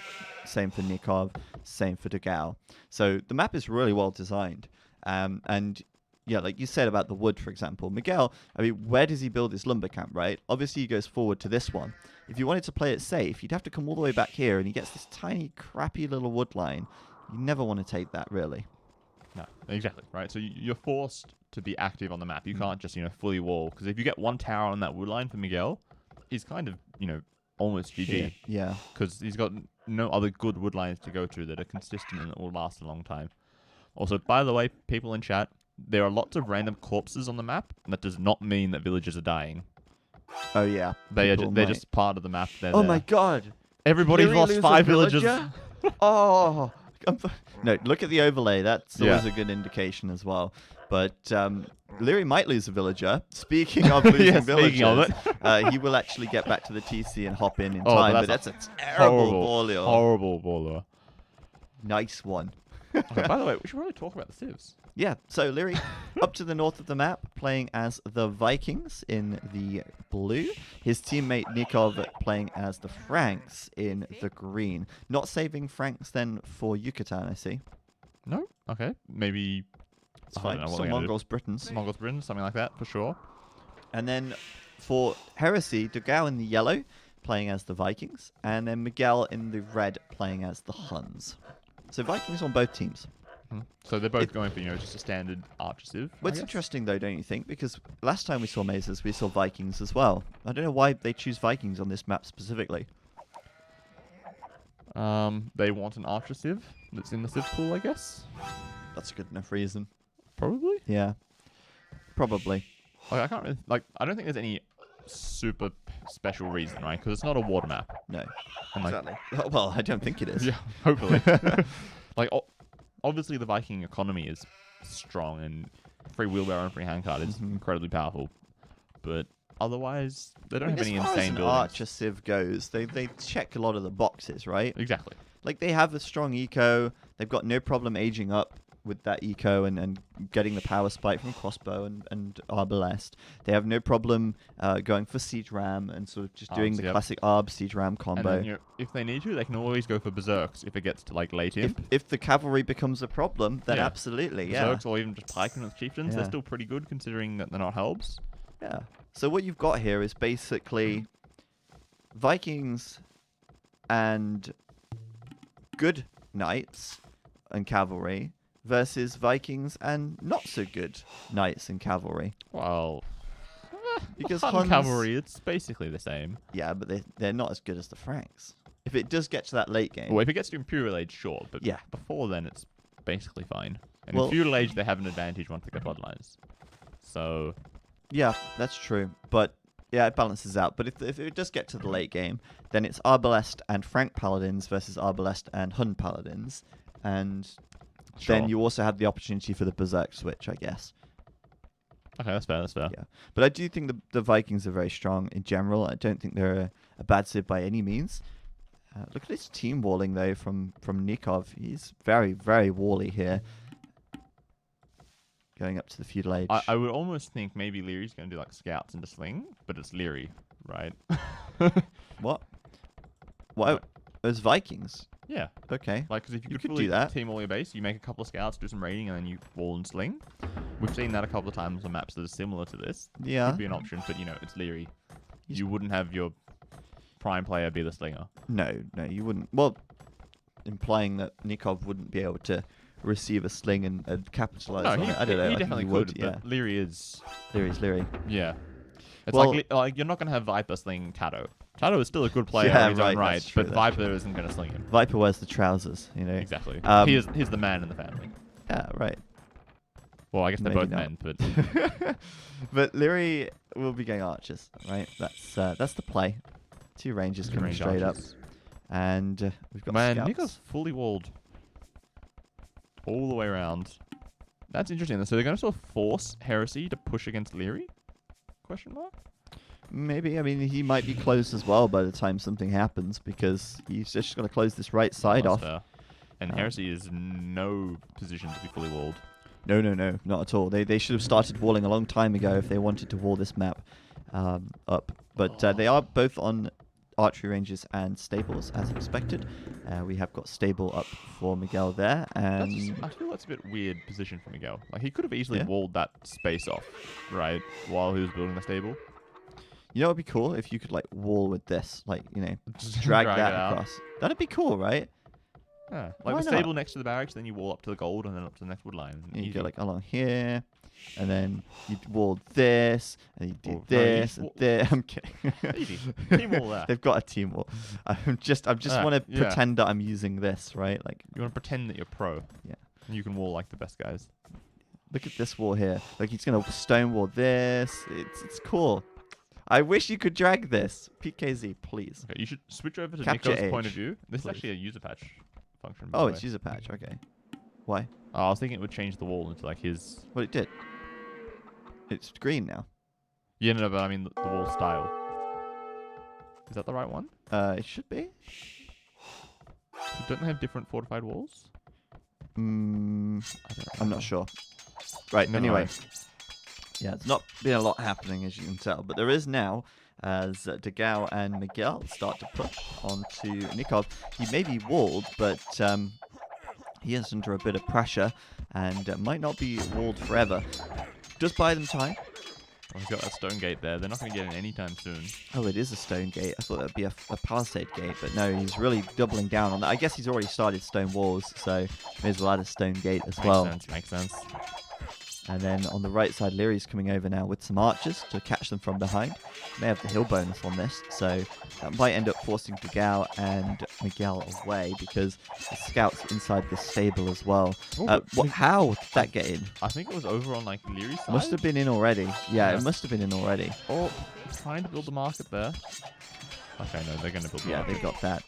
Same for Nikov, same for Dugao. So the map is really well designed. And yeah, like you said about the wood, for example, Miguel, where does he build his lumber camp, right? Obviously, he goes forward to this one. If you wanted to play it safe, you'd have to come all the way back here, and he gets this tiny, crappy little wood line. You never want to take that, really. No, exactly, right? So you're forced to be active on the map. You can't just, fully wall. Because if you get one tower on that wood line for Miguel, he's kind of, almost GG. Yeah. Because he's got no other good wood lines to go to that are consistent and that will last a long time. Also, by the way, people in chat, there are lots of random corpses on the map, and that does not mean that villagers are dying. Oh, yeah. They're just part of the mad. Oh, my God. Everybody's lost 5 villagers. Oh, No, look at the overlay. That's Yeah. always a good indication as well. But Leary might lose a villager. Speaking of losing Yeah, villagers, speaking of it. he will actually get back to the TC and hop in Oh, but time. But that's that's a terrible ball. horrible baller. Nice one. Okay, by the way, we should probably talk about the civs. Yeah, so Leary, up to the north of the map, playing as the Vikings in the blue. His teammate Nikov playing as the Franks in the green. Not saving Franks then for Yucatan, I see. No? Okay. Maybe It's I don't fine. know what Some they're gonna do. Mongols, Britons. Mongols, Britain, something like that, for sure. And then for Heresy, Dugao in the yellow, playing as the Vikings. And then Miguel in the red, playing as the Huns. So Vikings on both teams. So they're both going for, just a standard archer civ. I What's guess. interesting, though, don't you think? Because last time we saw mazes, we saw Vikings as well. I don't know why they choose Vikings on this map specifically. They want an archer civ that's in the civ pool, I guess. That's a good enough reason. Probably. Yeah. Probably. Like, I can't really, I don't think there's any super special reason, right? Because it's not a water map. No. And, like, Exactly. Well, I don't think it is. Yeah, hopefully. Obviously the Viking economy is strong and free wheelbarrow and free handcart is incredibly powerful. But otherwise, they don't have any as far as insane an buildings. Archer Civ goes, they check a lot of the boxes, right? Exactly. Like, they have a strong eco. They've got no problem aging up with that eco and getting the power spike from crossbow and arbalest. They have no problem going for siege ram and sort of just doing Arbs, the yep. classic arb siege ram And combo. then, if they need to, they can always go for berserks if it gets to late imp. If the cavalry becomes a problem, then Yeah. absolutely, yeah. Berserks or even just pikemen with chieftains, Yeah. they're still pretty good considering that they're not helps. Yeah. So what you've got here is basically Vikings and good knights and cavalry versus Vikings and not so good knights and cavalry. Well, Because Hun Huns, cavalry, it's basically the same. yeah, but they're not as good as the Franks. If it does get to that late game, Well, if it gets to Imperial Age, sure, but Yeah. before then, it's basically fine. And Well- in Feudal Age, they have an advantage once they get bloodlines. So, yeah, that's true. But yeah, it balances out. But if it does get to the late game, then it's Arbalest and Frank Paladins versus Arbalest and Hun Paladins. And sure. then you also have the opportunity for the Berserk switch, I guess. Okay, that's fair, that's fair. Yeah. But I do think the Vikings are very strong in general. I don't think they're a bad civ by any means. Look at his team walling, though, from Nikov. He's very, very wally here. Going up to the feudal age. I would almost think maybe Leary's going to do scouts into sling, but it's Leary, right? What? What? Those Vikings? Yeah. Okay. Because if you You could could fully do that. team all your base, you make a couple of scouts, do some raiding, and then you wall and sling. We've seen that a couple of times on maps that are similar to this. Yeah. Could be an option, but it's Leary. He's- You wouldn't have your prime player be the slinger. No, you wouldn't. Well, implying that Nikov wouldn't be able to receive a sling and capitalize No, on he, it. I don't know. he I think definitely would, could, yeah. but Leary is... Leary. Yeah. It's Well- like you're not going to have Viper sling Tato. Tato is still a good player Yeah, in his own right, right, that's true, but that's Viper true. isn't going to sling him. Viper wears the trousers, Exactly. Um, He's the man in the family. Yeah, right. Well, I guess they're Maybe both not. men, but... But Leary will be going archers, right? That's the play. Two rangers coming Range straight up, archers. and we've got Man, scouts. Nico's fully walled all the way around. That's interesting. So they're going to sort of force Heresy to push against Leary? Question mark? Maybe. I mean, he might be closed as well by the time something happens because he's just going to close this right side That's off. fair. And Heresy is no position to be fully walled. No, not at all. They should have started walling a long time ago if they wanted to wall this map up. But they are both on archery ranges and stables as expected. We have got stable up for Miguel there, I and feel that's a bit weird position for Miguel. He could have easily Yeah. walled that space off, right, while he was building the stable. you know what would be cool if you could wall with this, Just drag it that out. across. That'd be cool, right? Yeah. Why The not? stable next to the barracks, then you wall up to the gold, and then up to the next wood line. You Easy. go along here, and then you walled this, and you Oh, did no, you this, just and wall- this. I'm kidding. Easy. Team wall there. They've got a team wall. I just want to yeah. pretend that I'm using this, right? You want to pretend that you're pro. Yeah. And you can wall like the best guys. Look at this wall here. He's gonna stonewall this. It's cool. I wish you could drag this. PKZ, please. Okay, you should switch over to Capture Nico's point of age, view. This is please. actually a user patch function. By Oh, the it's way. user patch. Okay. Why? Oh, I was thinking it would change the wall into like his. Well, it did. It's green now. Yeah, no, but I mean the wall style. Is that the right one? It should be. Don't they have different fortified walls? Mm, I don't I'm know. not sure. Right. Never Anyway. mind. Yeah, it's not been a lot happening, as you can tell, but there is now as Degao and Miguel start to push onto Nikov. He may be walled, but he is under a bit of pressure and might not be walled forever. Just buy them time. Oh, he's got that stone gate there. They're not going to get in anytime soon. Oh, it is a stone gate. I thought that would be a palisade gate, but no, he's really doubling down on that. I guess he's already started stone walls, so may as well add a stone gate as well. Makes sense. And then on the right side, Leary's coming over now with some archers to catch them from behind. May have the hill bonus on this, so that might end up forcing Degao and Miguel away because the scout's inside this stable as well. Oh, How did that get in? I think it was over on like Leary's side. Must have been in already. Yeah, Yeah. it must have been in already. Oh, he's trying to build the market there. Okay, no, they're going to build the Yeah, market. they got that.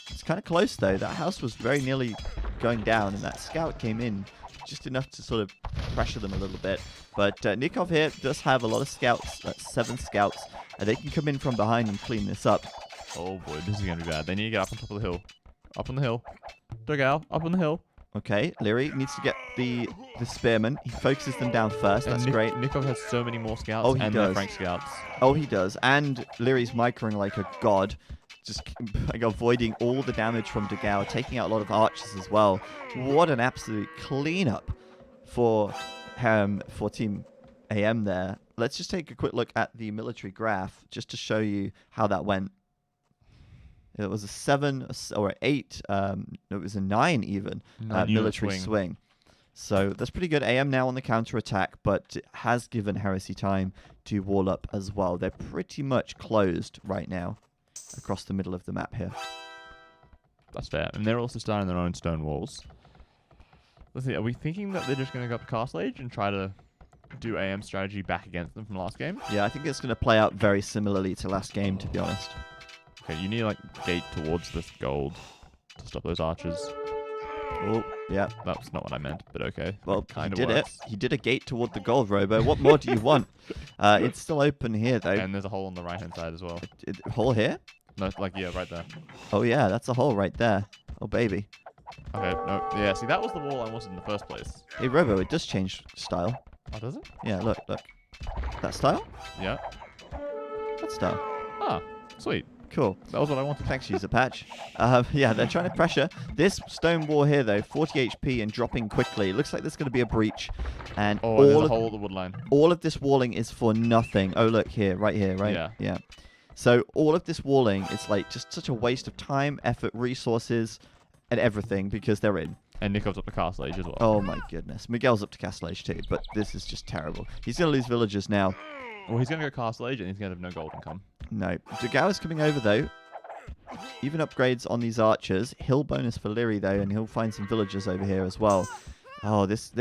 It's kind of close though. That house was very nearly going down, and that scout came in just enough to sort of pressure them a little bit. But Nikov here does have a lot of scouts. That's 7 scouts, and they can come in from behind and clean this up. Oh boy, this is going to be bad. They need to get up on top of the hill. Up on the hill. Dugao, up on the hill. Okay, Leary needs to get the spearmen. He focuses them down first. That's great. Nikov has so many more scouts Oh, he and does. they're Frank scouts. Oh, he does. And Leary's microing like a god. Just like avoiding all the damage from Degao, taking out a lot of archers as well. What an absolute cleanup for Team AM there. Let's just take a quick look at the military graph just to show you how that went. It was a 7 or 8, it was a 9 even, 9 military unit swing. So that's pretty good. AM now on the counter-attack, but it has given Heresy time to wall up as well. They're pretty much closed right now across the middle of the map here. That's fair. And they're also starting their own stone walls. Let's see, are we thinking that they're just going to go up to Castle Age and try to do AM strategy back against them from last game? Yeah, I think it's going to play out very similarly to last game, to be honest. Okay, you need like gate towards this gold to stop those archers. Oh, yeah. That's not what I meant, but okay. Well, he kind of did works. it. He did a gate toward the gold, Robo. What more do you want? It's still open here, though. And there's a hole on the right-hand side as well. Hole here? No, like, yeah, right there. Oh, yeah, that's a hole right there. Oh, baby. Okay, no, yeah, see, that was the wall I wanted in the first place. Hey, Robo, it does change style. Oh, does it? Yeah, look. That style? Yeah. That style. Ah, sweet. Cool. That was what I wanted. Thanks, user patch. Yeah, they're trying to pressure. This stone wall here, though, 40 HP and dropping quickly. It looks like there's going to be a breach. And Oh, there's a hole at the wood line. all of this walling is for nothing. Oh, look here, right here, right? Yeah. So all of this walling is like just such a waste of time, effort, resources, and everything because they're in. And Nikov's up to Castle Age as well. Oh my goodness. Miguel's up to Castle Age too, but this is just terrible. He's going to lose villagers now. Well, he's going to go Castle Age and he's going to have no gold income. No. Degao is coming over though. Even upgrades on these archers. Hill bonus for Leary though, and he'll find some villagers over here as well. Oh, this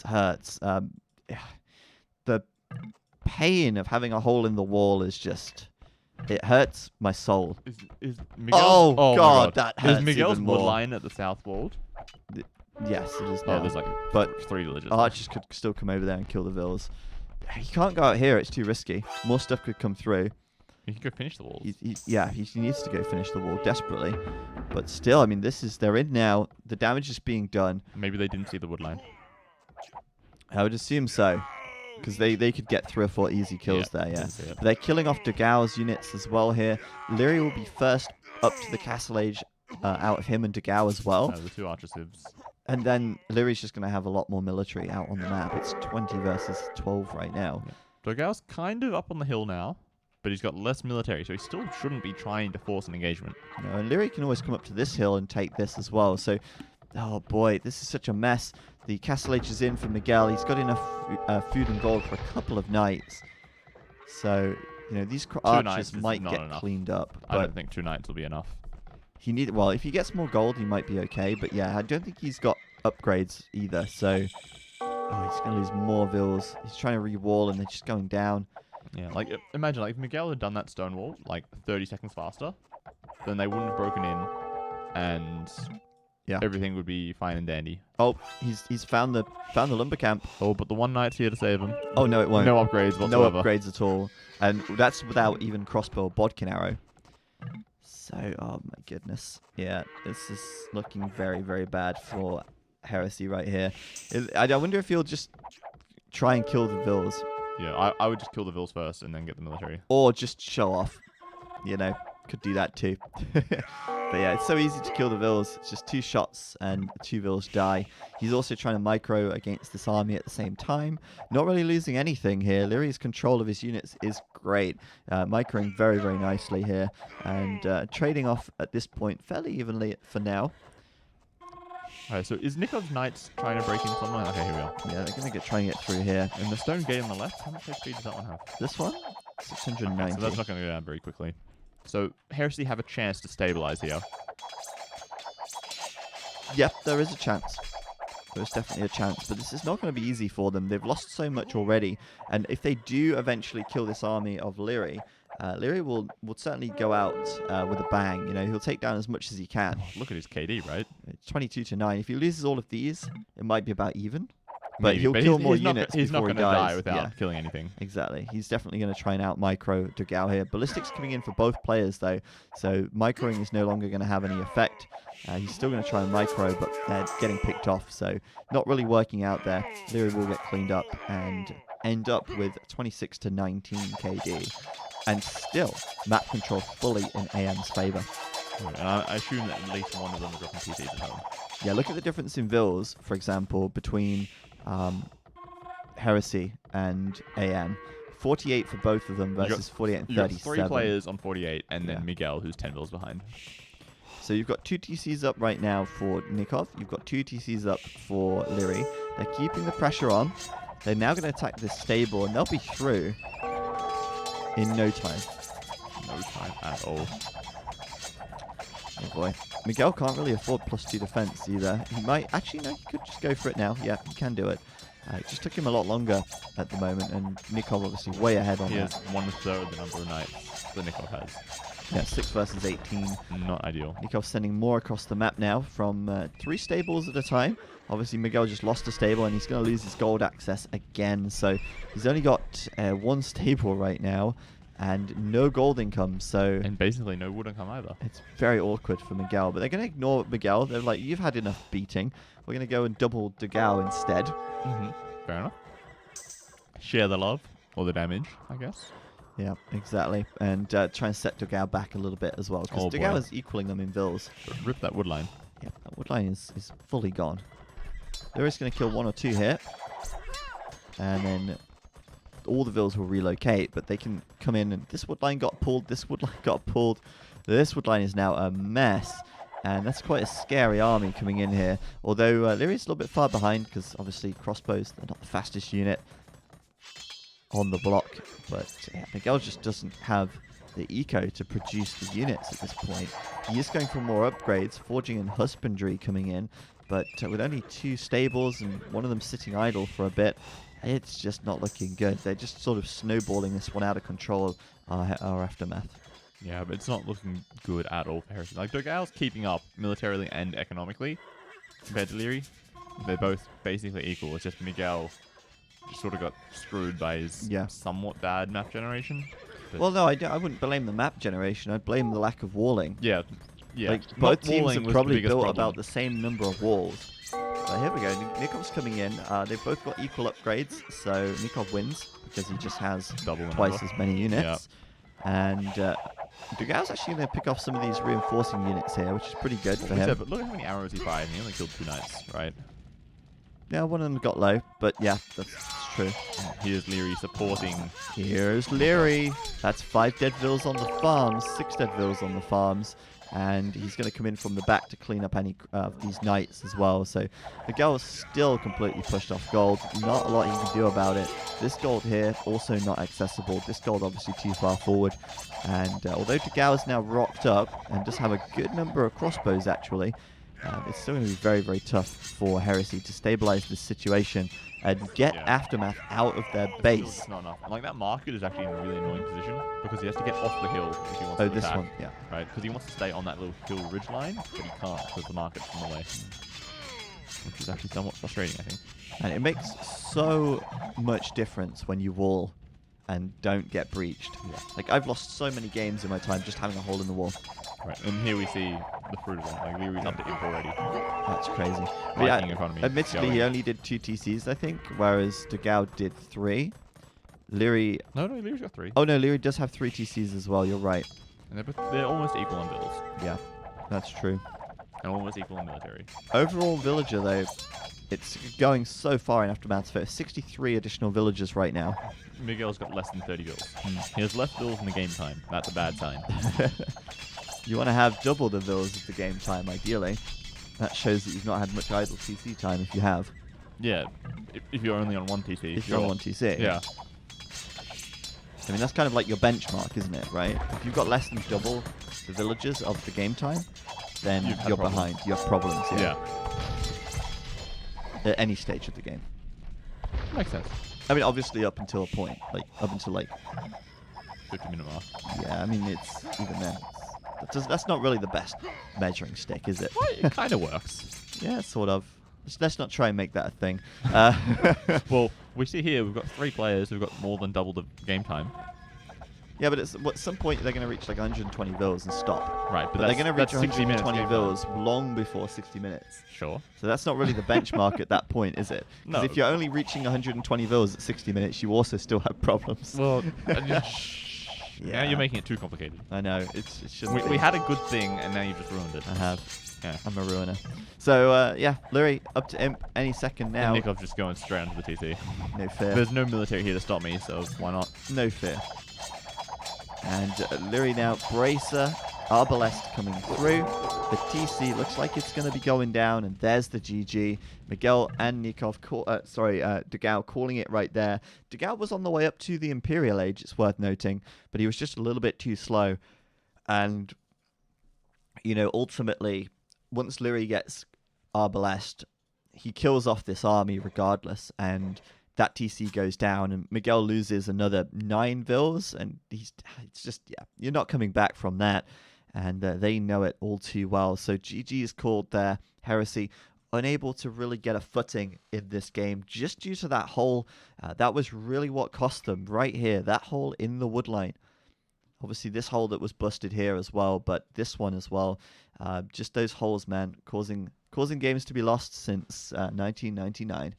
hurts. The pain of having a hole in the wall is just... It hurts my soul. Is Miguel? Oh, my God, that hurts Is Miguel's even wood more. line at the south wall? Yes, it is Oh, now. there's like But 3 villagers. archers could still come over there and kill the vills. He can't go out here. It's too risky. More stuff could come through. You can go finish the walls. He needs to go finish the wall desperately. But still, I mean, they're in now. The damage is being done. Maybe they didn't see the wood line. I would assume so. Because they could get 3 or 4 easy kills there, yeah. didn't see it. But they're killing off Degao's units as well here. Leary will be first up to the Castle Age out of him and Degao as well. No, the 2 archer civs. And then Leary's just going to have a lot more military out on the map. It's 20 versus 12 right now. Dogao's kind of up on the hill now, but he's got less military, so he still shouldn't be trying to force an engagement. No, and Leary can always come up to this hill and take this as well. So, oh boy, this is such a mess. The Castle Age is in for Miguel. He's got enough food and gold for a couple of nights. So, these archers nights is might not get enough. cleaned up. I But don't think 2 nights will be enough. well, if he gets more gold, he might be okay. But yeah, I don't think he's got upgrades either. So, he's going to lose more vills. He's trying to re-wall and they're just going down. Yeah, like imagine if Miguel had done that stone wall like 30 seconds faster, then they wouldn't have broken in, and Yeah. everything would be fine and dandy. Oh, he's found the lumber camp. Oh, but the one knight's here to save him. Oh no, it won't. No upgrades No whatsoever. upgrades at all, and that's without even crossbow or bodkin arrow. So, oh my goodness, yeah, this is looking very, very bad for Heresy right here. I wonder if he'll just try and kill the Vils, Yeah, I would just kill the Vils first and then get the military. or just show off. You know, could do that too. But yeah, it's so easy to kill the Vils. It's just 2 shots and 2 Vils die. He's also trying to micro against this army at the same time. Not really losing anything here. Lyri's control of his units is great. Microing very, very nicely here. And trading off at this point fairly evenly for now. Alright, so is Nikov's knights trying to break in somewhere? Okay, here we are. Yeah, they're going to try and get through here. And the stone gate on the left, how much HP does that one have? This one? 690. So that's not going to go down very quickly. So Heresy have a chance to stabilize here. Yep, there is a chance. There's definitely a chance, but this is not going to be easy for them. They've lost so much already, and if they do eventually kill this army of Lyri, Lyri will certainly go out with a bang. You know, he'll take down as much as he can. Look at his KD, right? It's 22 to 9. If he loses all of these, it might be about even. But Maybe, he'll but kill he's more not, units he's not before he going to die dies. without Yeah. killing anything. Exactly. He's definitely going to try and out micro Dugao here. Ballistics coming in for both players though, so microing is no longer going to have any effect. He's still going to try and micro, but they're getting picked off, so not really working out there. Lyri will get cleaned up and end up with 26 to 19 KD, and still map control fully in AM's favour. And I assume that at least one of them are dropping PCs at home. Yeah, look at the difference in Vils, for example, between Heresy and AM. 48 for both of them versus 48 and You got 37. 3 players on 48, and then Yeah. Miguel, who's 10 Vils behind. So you've got 2 TCs up right now for Nikov. You've got 2 TCs up for Lyri. They're keeping the pressure on. They're now going to attack this stable, and they'll be through in no time. No time at all. Oh boy. Miguel can't really afford +2 defense either. He might... Actually, no, he could just go for it now. Yeah, he can do it. It just took him a lot longer at the moment, and Nikov obviously way ahead on He that. has 1/3 the number of knights that Nikov has. Yeah, 6 versus 18. Not ideal. Nikov's sending more across the map now from 3 stables at a time. Obviously, Miguel just lost a stable, and he's going to lose his gold access again. So he's only got 1 stable right now, and no gold income. So And basically no wood income either. it's very awkward for Miguel. But they're going to ignore Miguel. They're like, you've had enough beating. We're going to go and double Dugao instead. Mm-hmm. Fair enough. Share the love, or the damage, I guess. Yeah, exactly. And try and set Dugao back a little bit as well, because Oh, Dugao boy. is equaling them in Vils. But rip that wood line. Yeah, that wood line is fully gone. They're just going to kill 1 or 2 here. And then all the Vils will relocate, but they can come in, and this wood line got pulled, this wood line got pulled. This wood line is now a mess. And that's quite a scary army coming in here. Although Lyri's a little bit far behind, because obviously crossbows, they're not the fastest unit on the block. But yeah, Miguel just doesn't have the eco to produce the units at this point. He is going for more upgrades, forging and husbandry coming in. But with only 2 stables and one of them sitting idle for a bit, it's just not looking good. They're just sort of snowballing this one out of control, our aftermath. Yeah, but it's not looking good at all for Heresy. Like, Dugao's keeping up militarily and economically compared to Lyri. They're both basically equal. It's just Miguel just sort of got screwed by his somewhat bad map generation. But Well, no, I wouldn't blame the map generation. I'd blame the lack of walling. yeah, yeah. Like, Not both teams walling have was the probably biggest built problem. about the same number of walls. So here we go. Nikov's coming in. They've both got equal upgrades, so Nikov wins because he just has Double the twice number. as many units. And Dugao's actually going to pick off some of these reinforcing units here, which is pretty good for him. But look at how many arrows he fired. He only killed 2 knights, right? Yeah, one of them got low, but yeah, that's true. Here's Lyri supporting. Here's Lyri. That's 5 dead Vils on the farms, 6 dead Vils on the farms. And he's going to come in from the back to clean up any of these knights as well. So Miguel is still completely pushed off gold. Not a lot he can do about it. This gold here, also not accessible. This gold obviously too far forward. And although Dugao is now rocked up and does have a good number of crossbows actually, It's still going to be very, very tough for Heresy to stabilize this situation and get Yeah. Aftermath out of their Still base. just not enough. Like, that market is actually in a really annoying position because he has to get off the hill if he wants Oh, to this attack. one, yeah. Right? Because he wants to stay on that little hill ridge line, but he can't because the market's in the way. Which is actually somewhat frustrating, I think. And it makes so much difference when you wall and don't get breached. Yeah. Like, I've lost so many games in my time just having a hole in the wall. Right, and here we see the fruit of that. Like, Leary's up to imp already. That's crazy. But Viking economy admittedly, he going. only did 2 TCs, I think, whereas Degao did 3. Leary... No, Leary's got 3. Oh, no, Leary does have 3 TCs as well. You're right. And they're almost equal in builds. Yeah, that's true. And almost equal in military. Overall villager, though, it's going so far in Aftermath's favor. 63 additional villagers right now. Miguel's got less than 30 bills. He has less bills in the game time. That's a bad sign. You want to have double the vills of the game time, ideally. That shows that you've not had much idle TC time if you have. Yeah, if you're only on 1 TC. If you're on 1 TC. Yeah. I mean, that's kind of like your benchmark, isn't it, right? If you've got less than double the villagers of the game time, then you're behind. You have problems, Yeah. At any stage of the game. Makes sense. I mean, obviously up until a point. Like, up until, like... 50-minute mark. Yeah, I mean, it's... Even then, that's not really the best measuring stick, is it? Well, it kind of works. Yeah, sort of. Let's not try and make that a thing. Well, we see here we've got 3 players who've got more than double the game time. Yeah, but at some point they're going to reach like 120 vills and stop. Right, But they're going to reach 60 minutes 120 game vills long before 60 minutes. Sure. So that's not really the benchmark at that point, is it? Because No. if you're only reaching 120 vills at 60 minutes, you also still have problems. Well, now Yeah. you're making it too complicated. I know, it shouldn't be. We had a good thing, and now you've just ruined it. I have. Yeah. I'm a ruiner. So, yeah, Lurie, up to imp any second now. And Nikov's just going straight onto the TC. No fear. There's no military here to stop me, so why not? No fear. And Lurie now, Bracer, Arbalest coming through. The TC looks like it's going to be going down, and there's the GG. Miguel and Nikov, Degao calling it right there. Degao was on the way up to the Imperial Age, it's worth noting, but he was just a little bit too slow. And, you know, ultimately, once Lurie gets Arbalest, he kills off this army regardless, and that TC goes down, and Miguel loses another 9 vills, and it's just, yeah, you're not coming back from that, and they know it all too well. So GG is called there. Heresy unable to really get a footing in this game just due to that hole. That was really what cost them right here, that hole in the wood line. Obviously this hole that was busted here as well, but this one as well. Just those holes, man, causing games to be lost since 1999.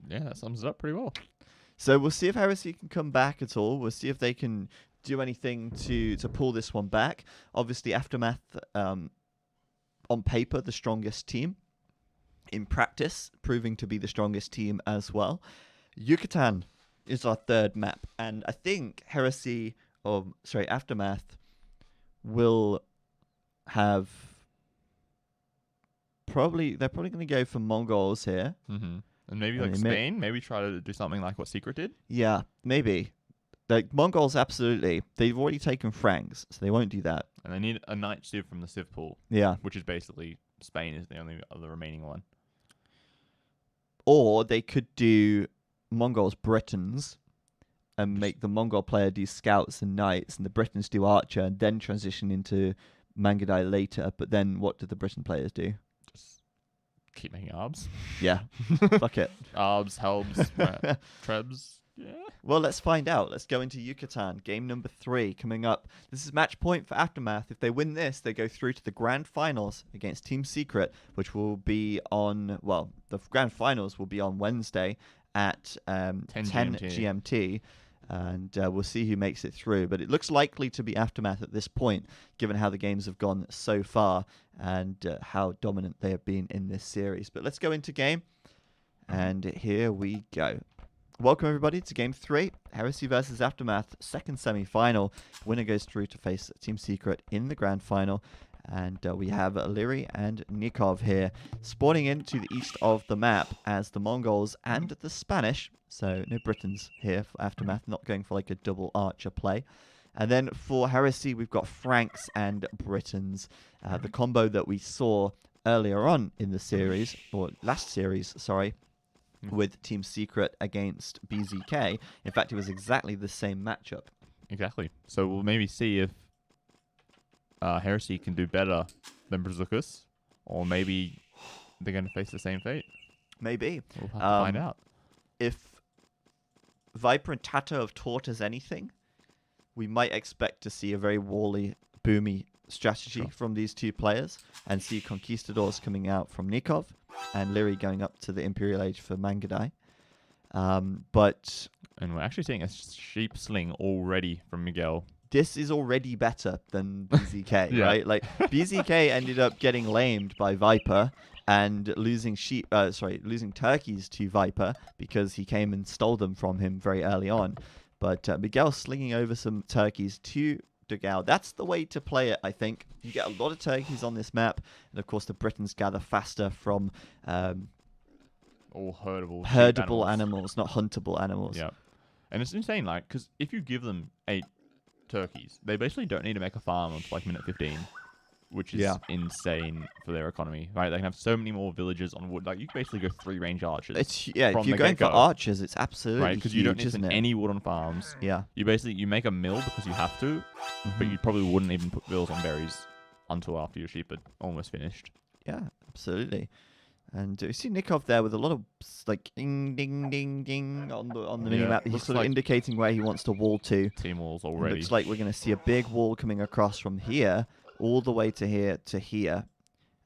Yeah, that sums it up pretty well. So we'll see if Heresy can come back at all. We'll see if they can do anything to pull this one back. Obviously, Aftermath, on paper, the strongest team. In practice, proving to be the strongest team as well. Yucatan is our third map. And I think Aftermath will have... They're probably going to go for Mongols here. Mm-hmm. And maybe I like mean, Spain, maybe try to do something like what Secret did. Yeah, maybe. Like Mongols, absolutely. They've already taken Franks, so they won't do that. And they need a Knight Civ from the Civ pool, Yeah. which is basically Spain is the only other remaining one. Or they could do Mongols Britons and make the Mongol player do scouts and knights, and the Britons do archer, and then transition into Mangudai later. But then what do the Briton players do? Just keep making arbs. Yeah, fuck it. Arbs, helbs, trebs. Yeah. Well, let's find out. Let's go into Yucatan. Game number 3 coming up. This is match point for Aftermath. If they win this, they go through to the grand finals against Team Secret, which will be on, well, the grand finals will be on Wednesday at 10 GMT. And we'll see who makes it through. But it looks likely to be Aftermath at this point, given how the games have gone so far and how dominant they have been in this series. But let's go into game. And here we go. Welcome, everybody, to Game 3, Heresy versus Aftermath, second semi-final. Winner goes through to face Team Secret in the grand final. And we have Leary and Nikov here, spawning into the east of the map as the Mongols and the Spanish, so no Britons here for Aftermath, not going for like a double archer play, And then for Heresy, we've got Franks and Britons. The combo that we saw earlier on in the series, or last series, sorry, with Team Secret against BZK. In fact, it was exactly the same matchup. Exactly. So we'll maybe see if Heresy can do better than Brazucas, or maybe they're going to face the same fate. Maybe. We'll have to find out. If Viper and Tata have taught us anything, we might expect to see a very wally, boomy strategy from these two players, and see Conquistadors coming out from Nikov and Liri going up to the Imperial Age for Mangadai. But And we're actually seeing a sheep sling already from Miguel. this is already better than BZK, Yeah. right? Like BZK ended up getting lamed by Viper and losing turkeys to Viper because he came and stole them from him very early on. But Miguel slinging over some turkeys to Dugao. That's the way to play it, I think. You get a lot of turkeys on this map, and of course the Britons gather faster from All herdable. sheep herdable animals, not huntable animals. Yeah. And it's insane, like, because if you give them 8 turkeys, they basically don't need to make a farm until like minute 15, which is insane for their economy, right? They can have so many more villages on wood. Like, you can basically go 3 range archers. If from you're the going for get-go, archers, it's absolutely right? Because huge, you don't need isn't it? any wood on farms. Yeah. You make a mill because you have to, but you probably wouldn't even put bills on berries until after your sheep are almost finished. Yeah, absolutely. And you see Nikov there with a lot of like ding ding ding ding on the mini map. He's looks sort of like indicating where he wants to wall to. Team walls It already. looks like we're going to see a big wall coming across from here all the way to here,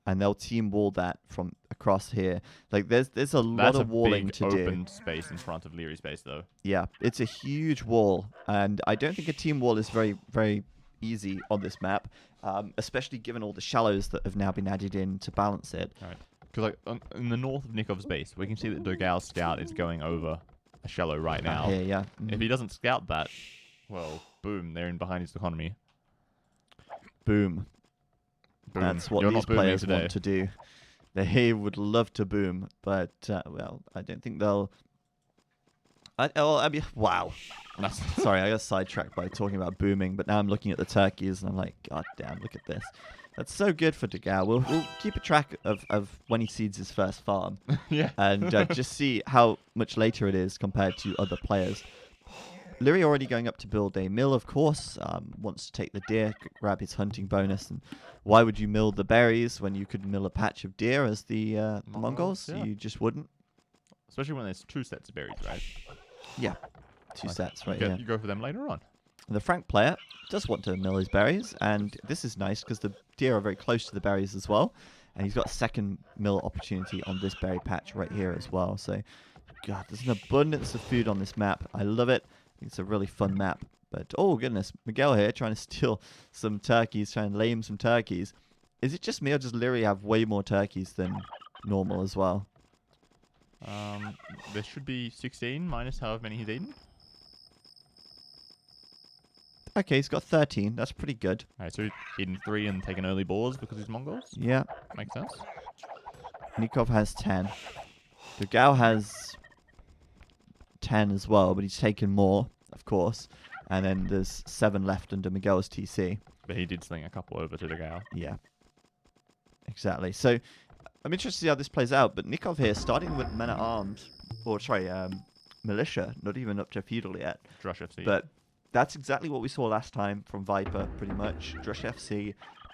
and they'll team wall that from across here. Like there's a lot of walling That's to a big do. open space in front of Leary's base, though. Yeah, it's a huge wall, and I don't think a team wall is very, very easy on this map, especially given all the shallows that have now been added in to balance it. Right. Because like in the north of Nikov's base, we can see that Dogal's scout is going over a shallow right now. Here, yeah. If he doesn't scout that, well, boom, they're in behind his economy. Boom. Boom. That's what You're these not booming players today. want to do. They would love to boom, but well, I don't think they'll. Wow. Sorry, I got sidetracked by talking about booming, but now I'm looking at the turkeys and I'm like, God damn, look at this. That's so good for Dugao. We'll keep a track of when he seeds his first farm. Yeah. And just see how much later it is compared to other players. Liri already going up to build a mill, of course. Wants to take the deer, grab his hunting bonus. And why would you mill the berries when you could mill a patch of deer as the Mongols? Yeah. You just wouldn't. Especially when there's 2 sets of berries, right? Yeah, two Like, sets right you here. You go for them later on. The Frank player does want to mill his berries, and this is nice because the deer are very close to the berries as well. And he's got a second mill opportunity on this berry patch right here as well. So, God, there's an abundance of food on this map. I love it. I think it's a really fun map. But, oh, goodness, Miguel here trying to steal some turkeys, trying to lame some turkeys. Is it just me or does Liri have way more turkeys than normal as well? There should be 16 minus however many he's eaten. Okay, he's got 13. That's pretty good. Alright, so he's eaten 3 and taken early boars because he's Mongols. Yeah. Makes sense. Nikov has 10. Dugao has 10 as well, but he's taken more, of course. And then there's 7 left under Miguel's TC. But he did sling a couple over to the gal. Yeah. Exactly. So I'm interested to see how this plays out. But Nikov here, starting with men at arms, or sorry, militia, not even up to feudal yet. Drush FC. But that's exactly what we saw last time from Viper, pretty much. Drush FC.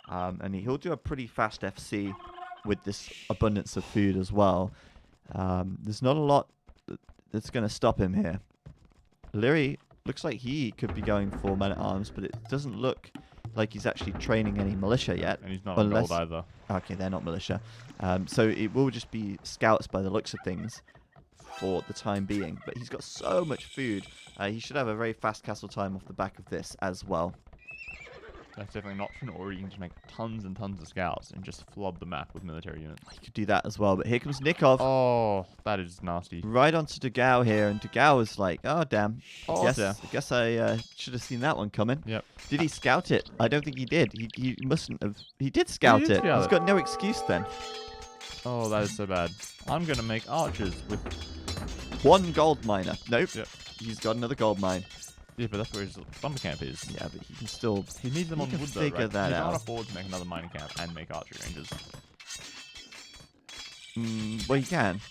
And he'll do a pretty fast FC with this abundance of food as well. There's not a lot that's going to stop him here. Liri looks like he could be going for men at arms, but it doesn't look like he's actually training any militia yet. And he's not on gold either. Okay, they're not militia. So it will just be scouts by the looks of things for the time being. But he's got so much food. He should have a very fast castle time off the back of this as well. That's definitely an option, or you can just make tons and tons of scouts and just flood the map with military units. He could do that as well. But here comes Nikov. Oh, that is nasty. Right onto Dugao here. And Dugao is like, oh, damn. Oh, Yes, yeah. I guess I should have seen that one coming. Yep. Did he scout it? I don't think he did. He mustn't have. He did scout did it. scout He's it. got no excuse then. Oh, that is so bad. I'm going to make archers with... 1 gold miner. Nope. Yep. He's got another gold mine. Yeah, but that's where his lumber camp is. Yeah, but he can still. He needs them He on can wood though, figure right? that He out. can't afford to make another mining camp and make archery ranges. Well, he can.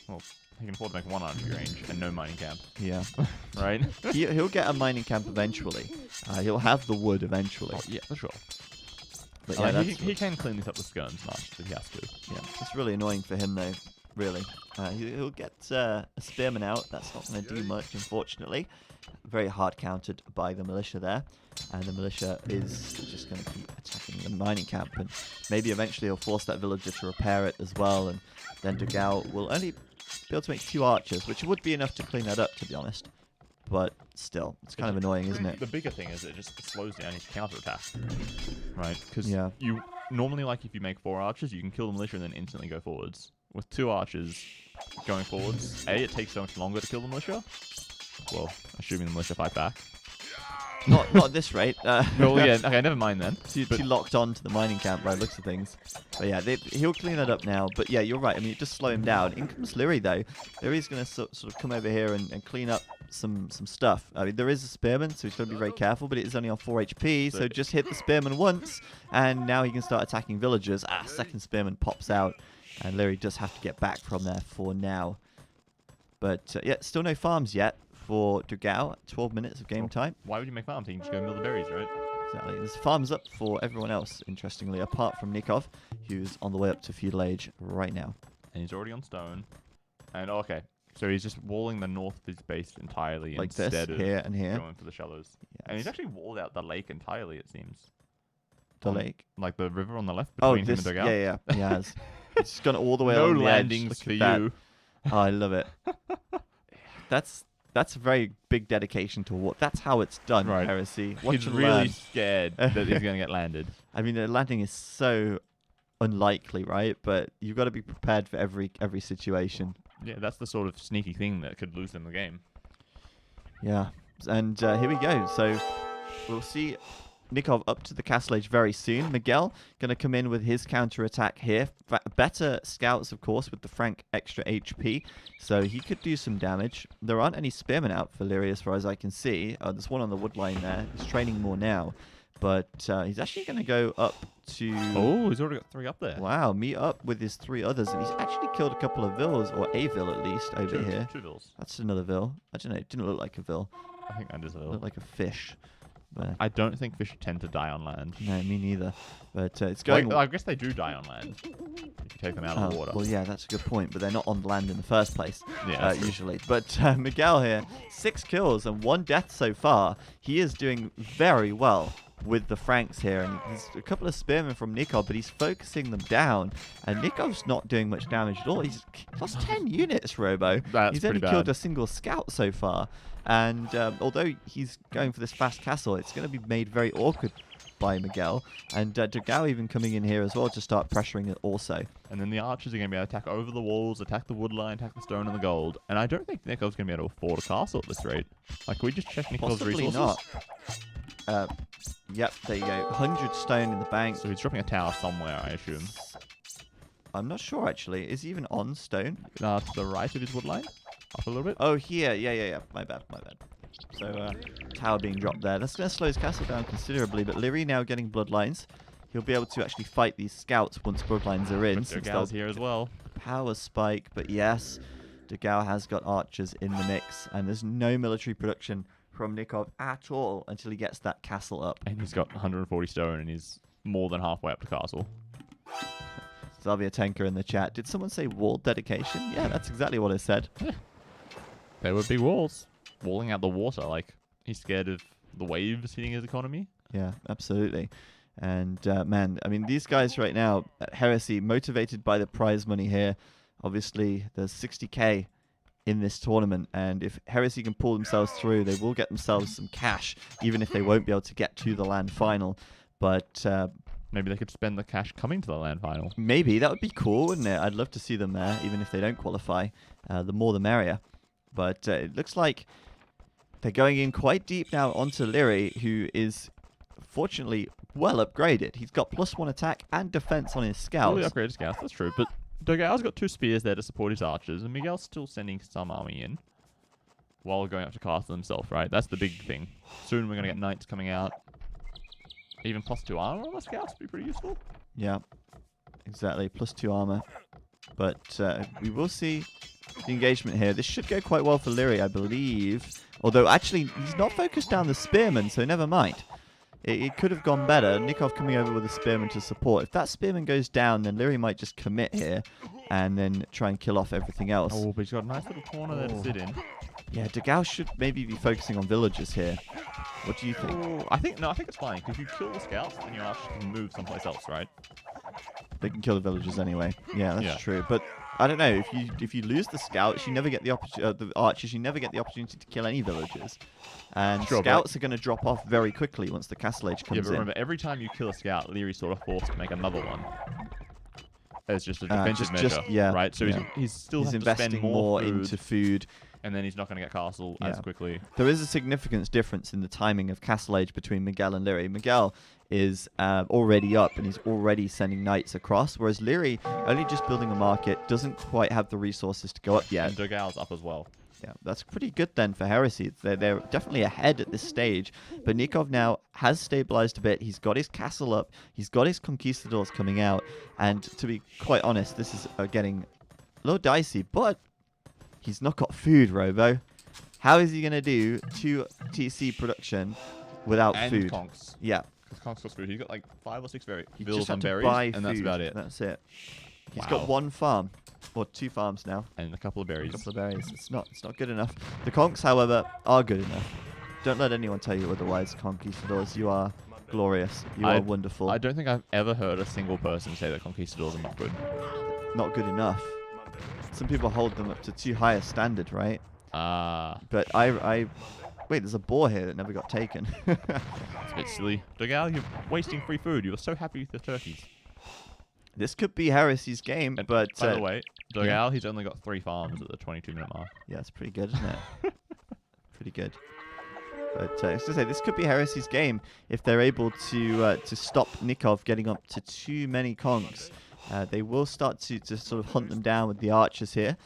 Well, he can afford to make one archery range and no mining camp, Yeah. right? He'll get a mining camp eventually. He'll have the wood eventually. Oh, yeah, for sure. But yeah, he can clean this up with skirms now if he has to. yeah, it's really annoying for him though. Really, he'll get a spearman out. That's not going to do much, unfortunately. Very hard countered by the militia there, and the militia is just going to keep attacking the mining camp, and maybe eventually he'll force that villager to repair it as well, and then Dugao will only be able to make 2 archers, which would be enough to clean that up, to be honest. But still, it's kind of annoying, isn't it? The bigger thing is it just slows down his counterattack, right? Because Yeah. you normally, like, if you make 4 archers, you can kill the militia and then instantly go forwards. With 2 archers going forwards, A, it takes so much longer to kill the militia. Well, assuming the militia fight back. Not at this rate. Well, yeah, okay, never mind then. Too locked on to the mining camp by the looks of things. But yeah, he'll clean that up now. But yeah, you're right. I mean, it does slow him down. In comes Leary, though. Leary's going to sort of come over here and clean up some stuff. I mean, there is a spearman, so he's got to be very careful, but it is only on 4 HP, so just hit the spearman once, and now he can start attacking villagers. Second spearman pops out, and Leary does have to get back from there for now. But yeah, still no farms yet for Dugao. 12 minutes of game time. Why would you make farms? You can just go mill the berries, right? Exactly. There's farms up for everyone else, interestingly, apart from Nikov, who's on the way up to feudal age right now. And he's already on stone. And okay, so he's just walling the north of his base entirely Like instead this, of here and here. going for the shallows. Yes. And he's actually walled out the lake entirely, it seems. The lake. Like the river on the left Oh, between him this. and Dugao. Yeah, he has. It's gone all the way No along the edge. landings Look for at that. you. Oh, I love it. That's a very big dedication to war. That's how it's done, Right. Heresy. Watch He's and really learn. scared that he's going to get landed. I mean, the landing is so unlikely, right? But you've got to be prepared for every situation. Yeah, that's the sort of sneaky thing that could lose them the game. Yeah. And here we go. So we'll see Nikov up to the castle age very soon. Miguel going to come in with his counter-attack here. Better scouts, of course, with the Frank extra HP. So he could do some damage. There aren't any spearmen out for Leary as far as I can see. There's one on the wood line there. He's training more now. But he's actually going to go up to... Oh, he's already got 3 up there. Wow, meet up with his 3 others. And he's actually killed a couple of vills, or a vill at least, over here. 2 vills. That's another vill. I don't know. It didn't look like a vill. I think that is a It vill. looked like a fish. But I don't think fish tend to die on land. no, me neither. But it's going... Well, I guess they do die on land if you take them out of the water. Well, yeah, that's a good point. But they're not on land in the first place, Yeah, that's true. usually. But Miguel here, 6 kills and 1 death so far. He is doing very well with the Franks here. And there's a couple of spearmen from Nikov, but he's focusing them down. And Nikov's not doing much damage at all. He's lost 10 units, Robo. That's He's only pretty killed bad. a single scout so far. And although he's going for this fast castle, it's going to be made very awkward by Miguel. And Dugao even coming in here as well to start pressuring it also. And then the archers are going to be able to attack over the walls, attack the wood line, attack the stone and the gold. And I don't think Nikov's going to be able to afford a castle at this rate. Like, can we just check Nikov's Possibly resources? not. Yep, there you go. 100 stone in the bank. So he's dropping a tower somewhere, I assume. I'm not sure, actually. Is he even on stone? To the right of his wood line? Up a little bit? Oh, here. Yeah. My bad. So, tower being dropped there. That's going to slow his castle down considerably, but Leary now getting bloodlines. He'll be able to actually fight these scouts once bloodlines are in. But Since Dugao's they'll here as well. power spike, but yes, Dugao has got archers in the mix, and there's no military production from Nikov at all until he gets that castle up. And he's got 140 stone and he's more than halfway up to castle. Xavier Tenker in the chat. Did someone say wall dedication? Yeah, that's exactly what I said. There were big walls. Walling out the water, like he's scared of the waves hitting his economy. Yeah, absolutely. And man, I mean, these guys right now at Heresy, motivated by the prize money here. Obviously, there's 60k in this tournament, and if Heresy can pull themselves through, they will get themselves some cash, even if they won't be able to get to the land final. But Maybe they could spend the cash coming to the land final. maybe that would be cool, wouldn't it? I'd love to see them there, even if they don't qualify. The more the merrier. But it looks like they're going in quite deep now onto Leary, who is fortunately well upgraded. He's got +1 attack and defense on his scouts. Fully upgraded scouts, that's true. But Dugao's got 2 spears there to support his archers, and Miguel's still sending some army in. while going up to castle himself, right? That's the big thing. Soon we're going to get knights coming out. Even +2 armor on the scouts would be pretty useful. Yeah, exactly. +2 armor. But we will see the engagement here. This should go quite well for Leary, I believe. Although, actually, he's not focused down the spearman, so never mind. It could have gone better. Nikov coming over with a spearman to support. If that spearman goes down, then Leary might just commit here and then try and kill off everything else. Oh, but he's got a nice little corner there to sit in. Yeah, Degao should maybe be focusing on villagers here. What do you think? Oh, I think it's fine, because if you kill the scouts, then your archers can move someplace else, right? They can kill the villagers anyway. Yeah, that's true. But I don't know, if you lose the scouts, you never get the the archers. You never get the opportunity to kill any villagers, and scouts are going to drop off very quickly once the castle age comes in. Yeah, but remember, every time you kill a scout, Leary's sort of forced to make another one. As just a defensive measure, right? So he's still he's investing more into food. And then he's not going to get castle as quickly. There is a significant difference in the timing of castle age between Miguel and Leary. Miguel is already up and he's already sending knights across, whereas Leary, only just building a market, doesn't quite have the resources to go up yet. And Dogal's up as well. Yeah, that's pretty good then for Heresy. They're definitely ahead at this stage. But Nikov now has stabilized a bit. He's got his castle up. He's got his conquistadors coming out. And to be quite honest, this is getting a little dicey, but he's not got food, Robo. How is he going to do 2 TC production without food? And Conks. Yeah. Because Conks got food. He's got like 5 or 6 He bills just on had to berries, buy and food. that's about it. That's it. He's got 1 farm. Or 2 farms now. And a couple of berries. A couple of berries. It's not good enough. The Conks, however, are good enough. Don't let anyone tell you otherwise, Conquistadors. You are glorious. You are wonderful. I don't think I've ever heard a single person say that Conquistadors are not good. Not good enough. Some people hold them up to too high a standard, right? But I wait, there's a boar here that never got taken. It's a bit silly. Dogal, you're wasting free food. You were so happy with the turkeys. This could be Heresy's game, and but... by the way, Dogal, he's only got 3 farms at the 22-minute mark. Yeah, it's pretty good, isn't it? Pretty good. But I was going to say, this could be Heresy's game if they're able to stop Nikov getting up to too many conks. They will start to sort of hunt them down with the archers here.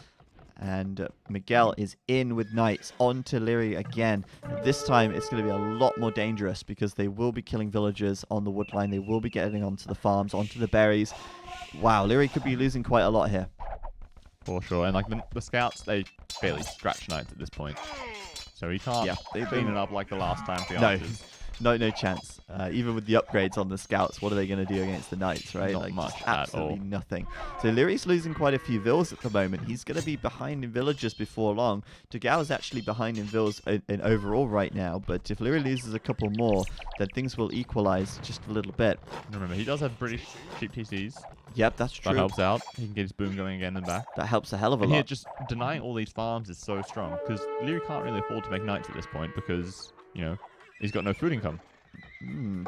And Miguel is in with knights onto Leary again. This time it's going to be a lot more dangerous because they will be killing villagers on the wood line. They will be getting onto the farms, onto the berries. Wow, Leary could be losing quite a lot here. For sure. And like the scouts, they barely scratch knights at this point. So he can't clean it up like the last time for the archers. No chance. Even with the upgrades on the scouts, what are they going to do against the knights, right? Not like much absolutely at all. Nothing. So Leary's losing quite a few vills at the moment. He's going to be behind in villagers before long. Degao is actually behind in vills in overall right now, but if Leary loses a couple more, then things will equalize just a little bit. Remember, he does have British cheap TCs. Yep, that's true. That helps out. He can get his boom going again and back. That helps a hell of a lot. Yeah, just denying all these farms is so strong because Leary can't really afford to make knights at this point because, you know, he's got no food income.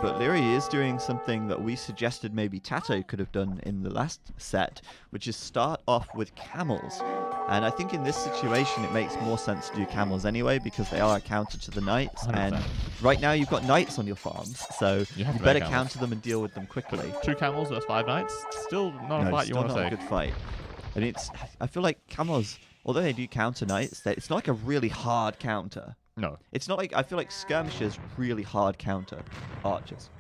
But Leary is doing something that we suggested maybe Tato could have done in the last set, which is start off with camels. And I think in this situation it makes more sense to do camels anyway because they are a counter to the knights. 100%. And right now you've got knights on your farms, so you better counter them and deal with them quickly. But 2 camels versus 5 knights, still not a fight you want to say. Not a good fight. And I feel like camels, although they do counter knights, it's not like a really hard counter. No. It's not like, I feel like skirmishers really hard counter archers.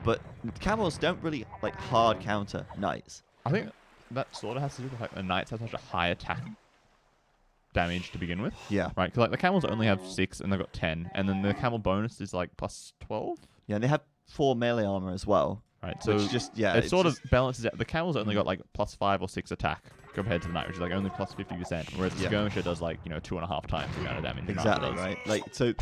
But camels don't really like hard counter knights. I think that sort of has to do with the fact that the knights have such a high attack damage to begin with. Yeah. Right, because like the camels only have 6 and they've got 10. And then the camel bonus is like plus 12. Yeah, and they have 4 melee armor as well. Right, so it sort of balances out. The camel's only got like plus 5 or 6 attack compared to the knight, which is like only plus 50%, whereas the skirmisher does like, 2.5 times the amount of damage. Exactly, right? Like, so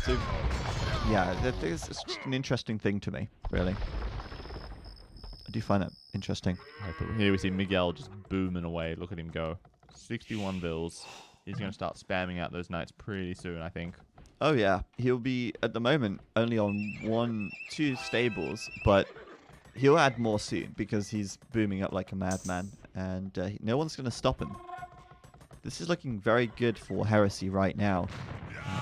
yeah, it's just an interesting thing to me, really. I do find that interesting. Right, but here we see Miguel just booming away. Look at him go. 61 bills. He's going to start spamming out those knights pretty soon, I think. Oh yeah, he'll be, at the moment, only on 2 stables, but he'll add more soon because he's booming up like a madman, and no one's going to stop him. This is looking very good for Heresy right now.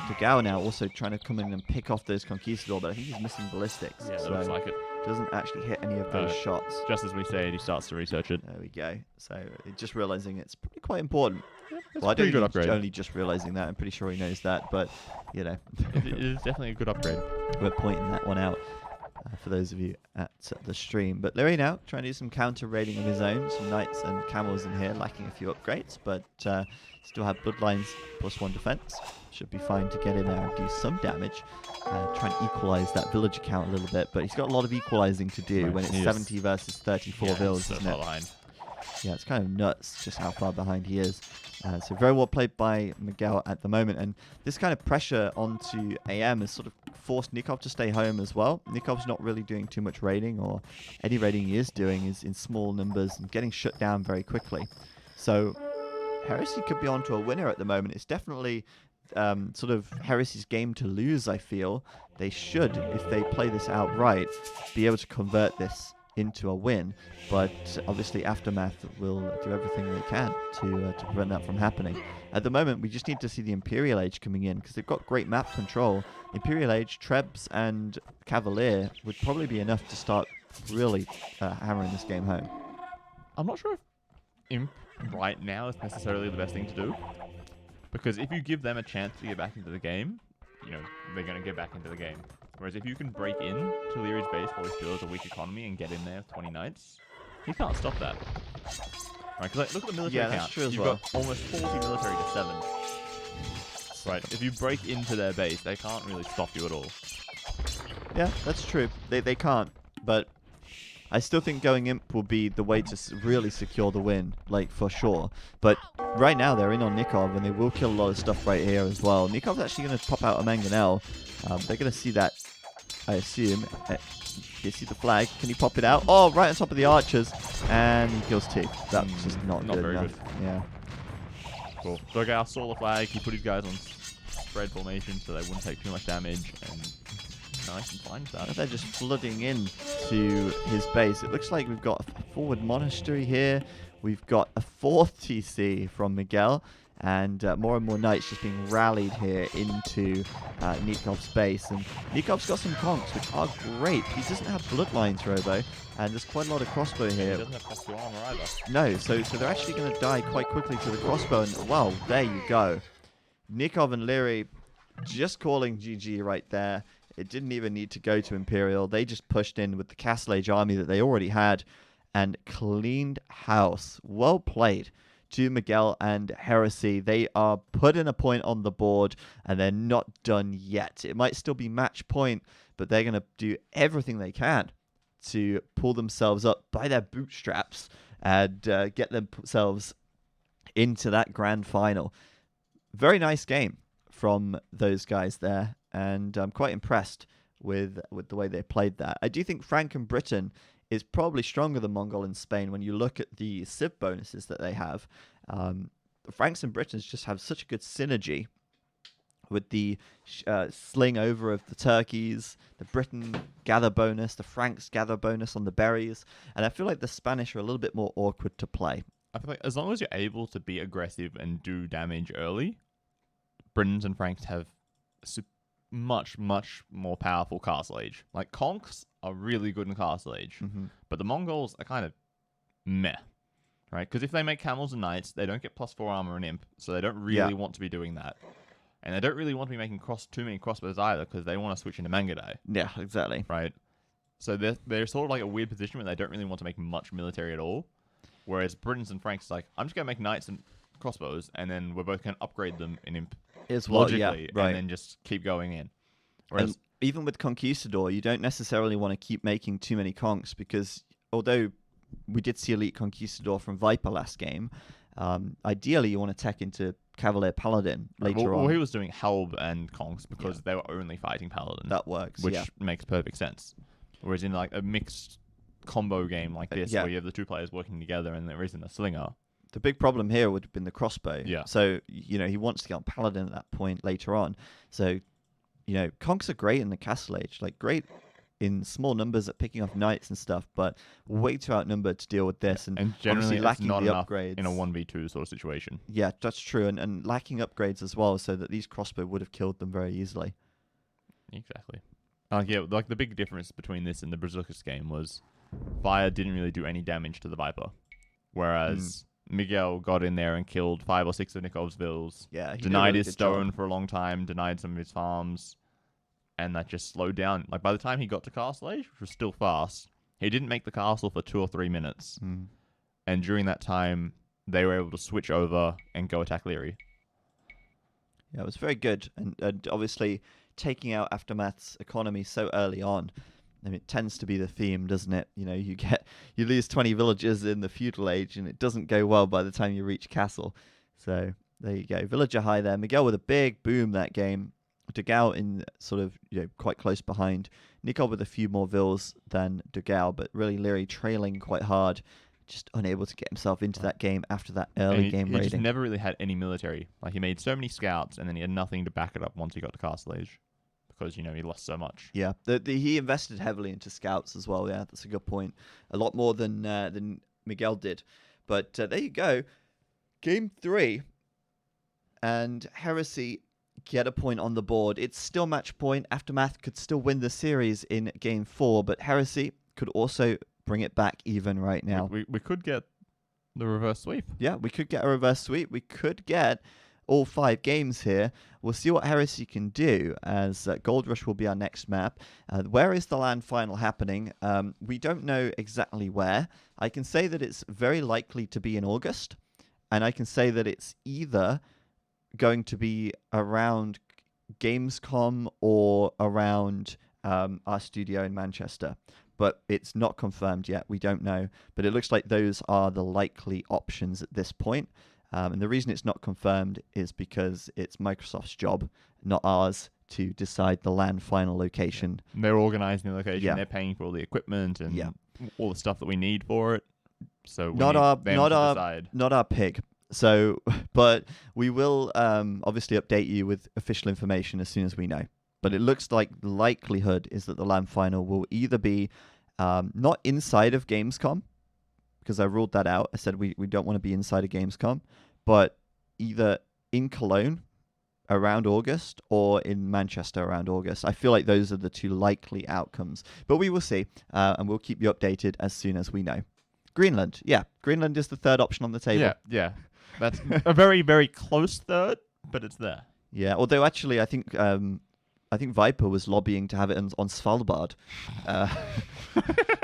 Degao now also trying to come in and pick off those Conquistador, but I think he's missing ballistics. Yeah, so looks like it. Doesn't actually hit any of those shots. Just as we said, he starts to research it. There we go. So just realizing it's quite important. Yep. It's Well, I a pretty don't good think he's upgrade. only just realizing that. I'm pretty sure he knows that, but It is definitely a good upgrade. we're pointing that one out for those of you at the stream. But Larry now trying to do some counter raiding of his own. Some knights and camels in here, lacking a few upgrades, but still have bloodlines +1 defense. Should be fine to get in there and do some damage. Try and equalize that villager count a little bit, but he's got a lot of equalizing to do when it's 70 versus 34 vills, so isn't far it? behind. Yeah, it's kind of nuts just how far behind he is. So very well played by Miguel at the moment. And this kind of pressure onto AM has sort of forced Nikov to stay home as well. Nikov's not really doing too much raiding, or any raiding he is doing is in small numbers and getting shut down very quickly. So Heresy could be onto a winner at the moment. It's definitely sort of Heresy's game to lose, I feel. They should, if they play this out right, be able to convert this into a win, but obviously Aftermath will do everything they can to prevent that from happening. At the moment, we just need to see the Imperial Age coming in, because they've got great map control. Imperial Age, Trebs, and Cavalier would probably be enough to start really hammering this game home. I'm not sure if Imp right now is necessarily the best thing to do, because if you give them a chance to get back into the game, they're going to get back into the game. Whereas if you can break in to Leary's base while he still has a weak economy and get in there with 20 knights, he can't stop that. Right, because look at the military count. That's true as You've well. got almost 40 military to 7. Right, if you break into their base, they can't really stop you at all. Yeah, that's true. They can't, but I still think going Imp will be the way to really secure the win, like, for sure. But right now, they're in on Nikov, and they will kill a lot of stuff right here as well. Nikov's actually going to pop out a Mangonel. They're going to see that, I assume. You see the flag. Can he pop it out? Oh, right on top of the archers. And he kills 2. That's just not good very enough. Yeah. Cool. Dogar saw the flag. He put his guys on spread formation so they wouldn't take too much damage. And nice and fine with that. They're just flooding in to his base. It looks like we've got a forward monastery here. We've got a 4th TC from Miguel. And more and more knights just being rallied here into Nikov's base. And Nikov's got some conks, which are great. He doesn't have bloodlines, Robo. And there's quite a lot of crossbow here. He doesn't have crossbow armor either. No, so they're actually going to die quite quickly to the crossbow. And, well, there you go. Nikov and Leary just calling GG right there. It didn't even need to go to Imperial. They just pushed in with the Castle Age army that they already had and cleaned house. Well played to Miguel and Heresy. They are putting a point on the board, and they're not done yet. It might still be match point, but they're going to do everything they can to pull themselves up by their bootstraps and get themselves into that grand final. Very nice game from those guys there, and I'm quite impressed with the way they played that. I do think Frank and Britain is probably stronger than Mongol and Spain when you look at the civ bonuses that they have. Franks and Britons just have such a good synergy with the sling over of the turkeys, the Briton gather bonus, the Franks gather bonus on the berries, and I feel like the Spanish are a little bit more awkward to play. I feel like as long as you're able to be aggressive and do damage early, Britons and Franks have much, much more powerful Castle Age. Like, Conks are really good in Castle Age, but the Mongols are kind of meh, right? Because if they make camels and knights, they don't get +4 armor and imp, so they don't really want to be doing that. And they don't really want to be making too many crossbows either, because they want to switch into Mangadai. Yeah, exactly. Right? So they're sort of like a weird position where they don't really want to make much military at all. Whereas Britons and Franks is like, I'm just going to make knights and crossbows, and then we're both going to upgrade them in imp logically, and then just keep going in. Whereas, and even with Conquistador, you don't necessarily want to keep making too many conks, because although we did see Elite Conquistador from Viper last game, ideally you want to tech into Cavalier Paladin later on. Well, he was doing Halb and conks because they were only fighting Paladin. That works, which makes perfect sense. Whereas in like a mixed combo game like this, where you have the two players working together and there isn't a slinger, the big problem here would have been the crossbow. Yeah. So, he wants to get on Paladin at that point later on. So, conks are great in the Castle Age, like great in small numbers at picking off knights and stuff, but way too outnumbered to deal with this. And generally lacking not the enough upgrades in a 1v2 sort of situation. Yeah, that's true. And lacking upgrades as well, so that these crossbow would have killed them very easily. Exactly. Like the big difference between this and the Brazucas game was Fire didn't really do any damage to the Viper. Whereas Miguel got in there and killed 5 or 6 of Nikov's vills. Yeah, he did a Denied really his good stone job. for a long time, denied some of his farms, and that just slowed down. Like, by the time he got to Castle Age, which was still fast, he didn't make the castle for 2 or 3 minutes. Mm. And during that time, they were able to switch over and go attack Leary. Yeah, it was very good, and obviously taking out Aftermath's economy so early on. I mean, it tends to be the theme, doesn't it? You know, you lose 20 villagers in the feudal age, and it doesn't go well by the time you reach castle. So there you go, villager high there. Miguel with a big boom that game. Dugao in sort of quite close behind. Nikol with a few more vills than Dugao, but really Leary trailing quite hard. Just unable to get himself into that game after that early game he raiding. just never really had any military. Like, he made so many scouts, and then he had nothing to back it up once he got to Castle Age. Because, he lost so much. Yeah, he invested heavily into scouts as well. Yeah, that's a good point. A lot more than Miguel did. But there you go. Game 3. And Heresy get a point on the board. It's still match point. Aftermath could still win the series in Game 4. But Heresy could also bring it back even right now. We could get the reverse sweep. Yeah, we could get a reverse sweep. We could get all 5 games here. We'll see what Heresy can do, as Gold Rush will be our next map. Where is the land final happening? We don't know exactly where. I can say that it's very likely to be in August, and I can say that it's either going to be around Gamescom or around our studio in Manchester. But it's not confirmed yet. We don't know. But it looks like those are the likely options at this point. And the reason it's not confirmed is because it's Microsoft's job, not ours, to decide the LAN final location. They're organizing the location. Yeah. They're paying for all the equipment and all the stuff that we need for it. So we Not need our them not to our decide. not our pig. So, but we will obviously update you with official information as soon as we know. But it looks like the likelihood is that the LAN final will either be not inside of Gamescom, because I ruled that out. I said we don't want to be inside of Gamescom, but either in Cologne around August or in Manchester around August. I feel like those are the 2 likely outcomes. But we will see, and we'll keep you updated as soon as we know. Greenland. Yeah, Greenland is the 3rd option on the table. Yeah. That's a very, very close third, but it's there. Yeah, although actually I think Viper was lobbying to have it on Svalbard,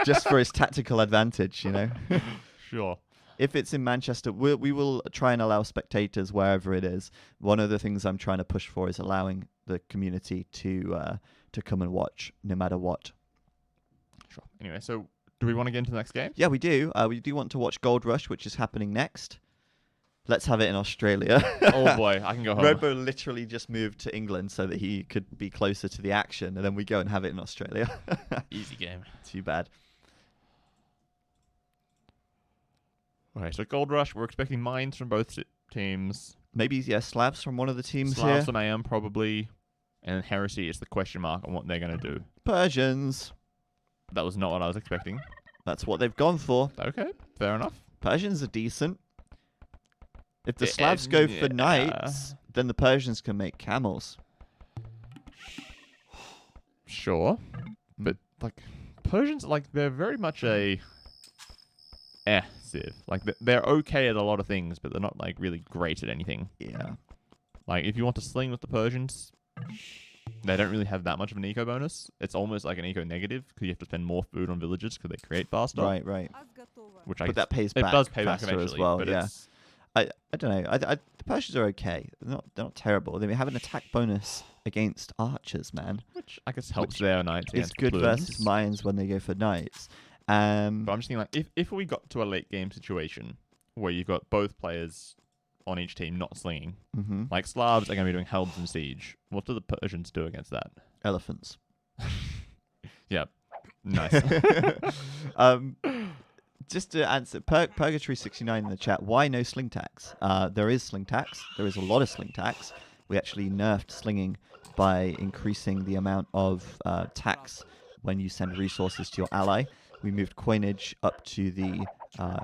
just for his tactical advantage, Sure. If it's in Manchester, we will try and allow spectators wherever it is. One of the things I'm trying to push for is allowing the community to come and watch, no matter what. Sure. Anyway, so do we want to get into the next game? Yeah, we do. We do want to watch Gold Rush, which is happening next. Let's have it in Australia. Oh boy, I can go home. Robo literally just moved to England so that he could be closer to the action, and then we go and have it in Australia. Easy game. Too bad. Okay, so Gold Rush, we're expecting mines from both teams. Maybe, Slavs from one of the teams Slavs here. and AM probably. And Heresy is the question mark on what they're going to do. Persians. That was not what I was expecting. That's what they've gone for. Okay, fair enough. Persians are decent. If the Slavs go for knights, then the Persians can make camels. Sure. But, Persians, they're very much a... civ. They're okay at a lot of things, but they're not, really great at anything. Yeah. If you want to sling with the Persians, they don't really have that much of an eco bonus. It's almost like an eco negative, because you have to spend more food on villages because they create faster. Right. Which But that pays back. It does pay back faster eventually as well. but Yeah. it's... I don't know. The Persians are okay. They're not terrible. They have an attack bonus against archers, man. Which I guess helps their knights It's against good plebeians. versus mines when they go for knights. But I'm just thinking, if we got to a late game situation where you've got both players on each team not slinging, Slavs are going to be doing helms and siege. What do the Persians do against that? Elephants. Yeah, nice. Just to answer, Purgatory69 in the chat, why no sling tax? There is sling tax. There is a lot of sling tax. We actually nerfed slinging by increasing the amount of tax when you send resources to your ally. We moved coinage up to the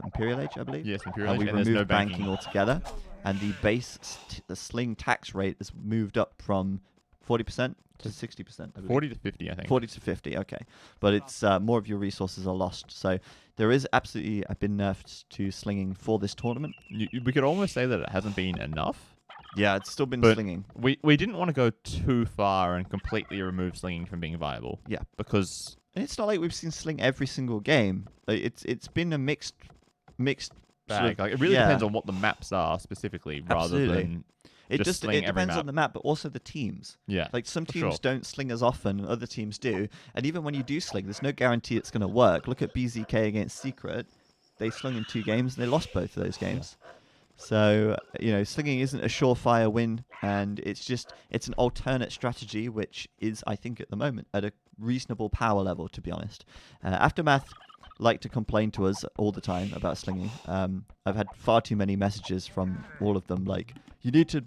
Imperial Age, I believe. Yes, Imperial Age, We and there's removed no banking altogether. And the base the sling tax rate is moved up from 40% to 60%. I believe. 40 to 50, I think. 40 to 50, okay. But it's more of your resources are lost. So there is absolutely been nerfs to slinging for this tournament. We could almost say that it hasn't been enough. Yeah, it's still been But slinging. We didn't want to go too far and completely remove slinging from being viable. Yeah. Because And it's not like we've seen sling every single game. It's been a mixed bag. Like, it really depends on what the maps are specifically, rather than it just sling every depends map. on the map, but also the teams. Yeah. Like some for teams sure. don't sling as often, and other teams do. And even when you do sling, there's no guarantee it's going to work. Look at BZK against Secret; they slung in 2 games and they lost both of those games. So slinging isn't a surefire win, and it's an alternate strategy, which is, I think, at the moment at a reasonable power level. To be honest, Aftermath like to complain to us all the time about slinging. I've had far too many messages from all of them, like, you need to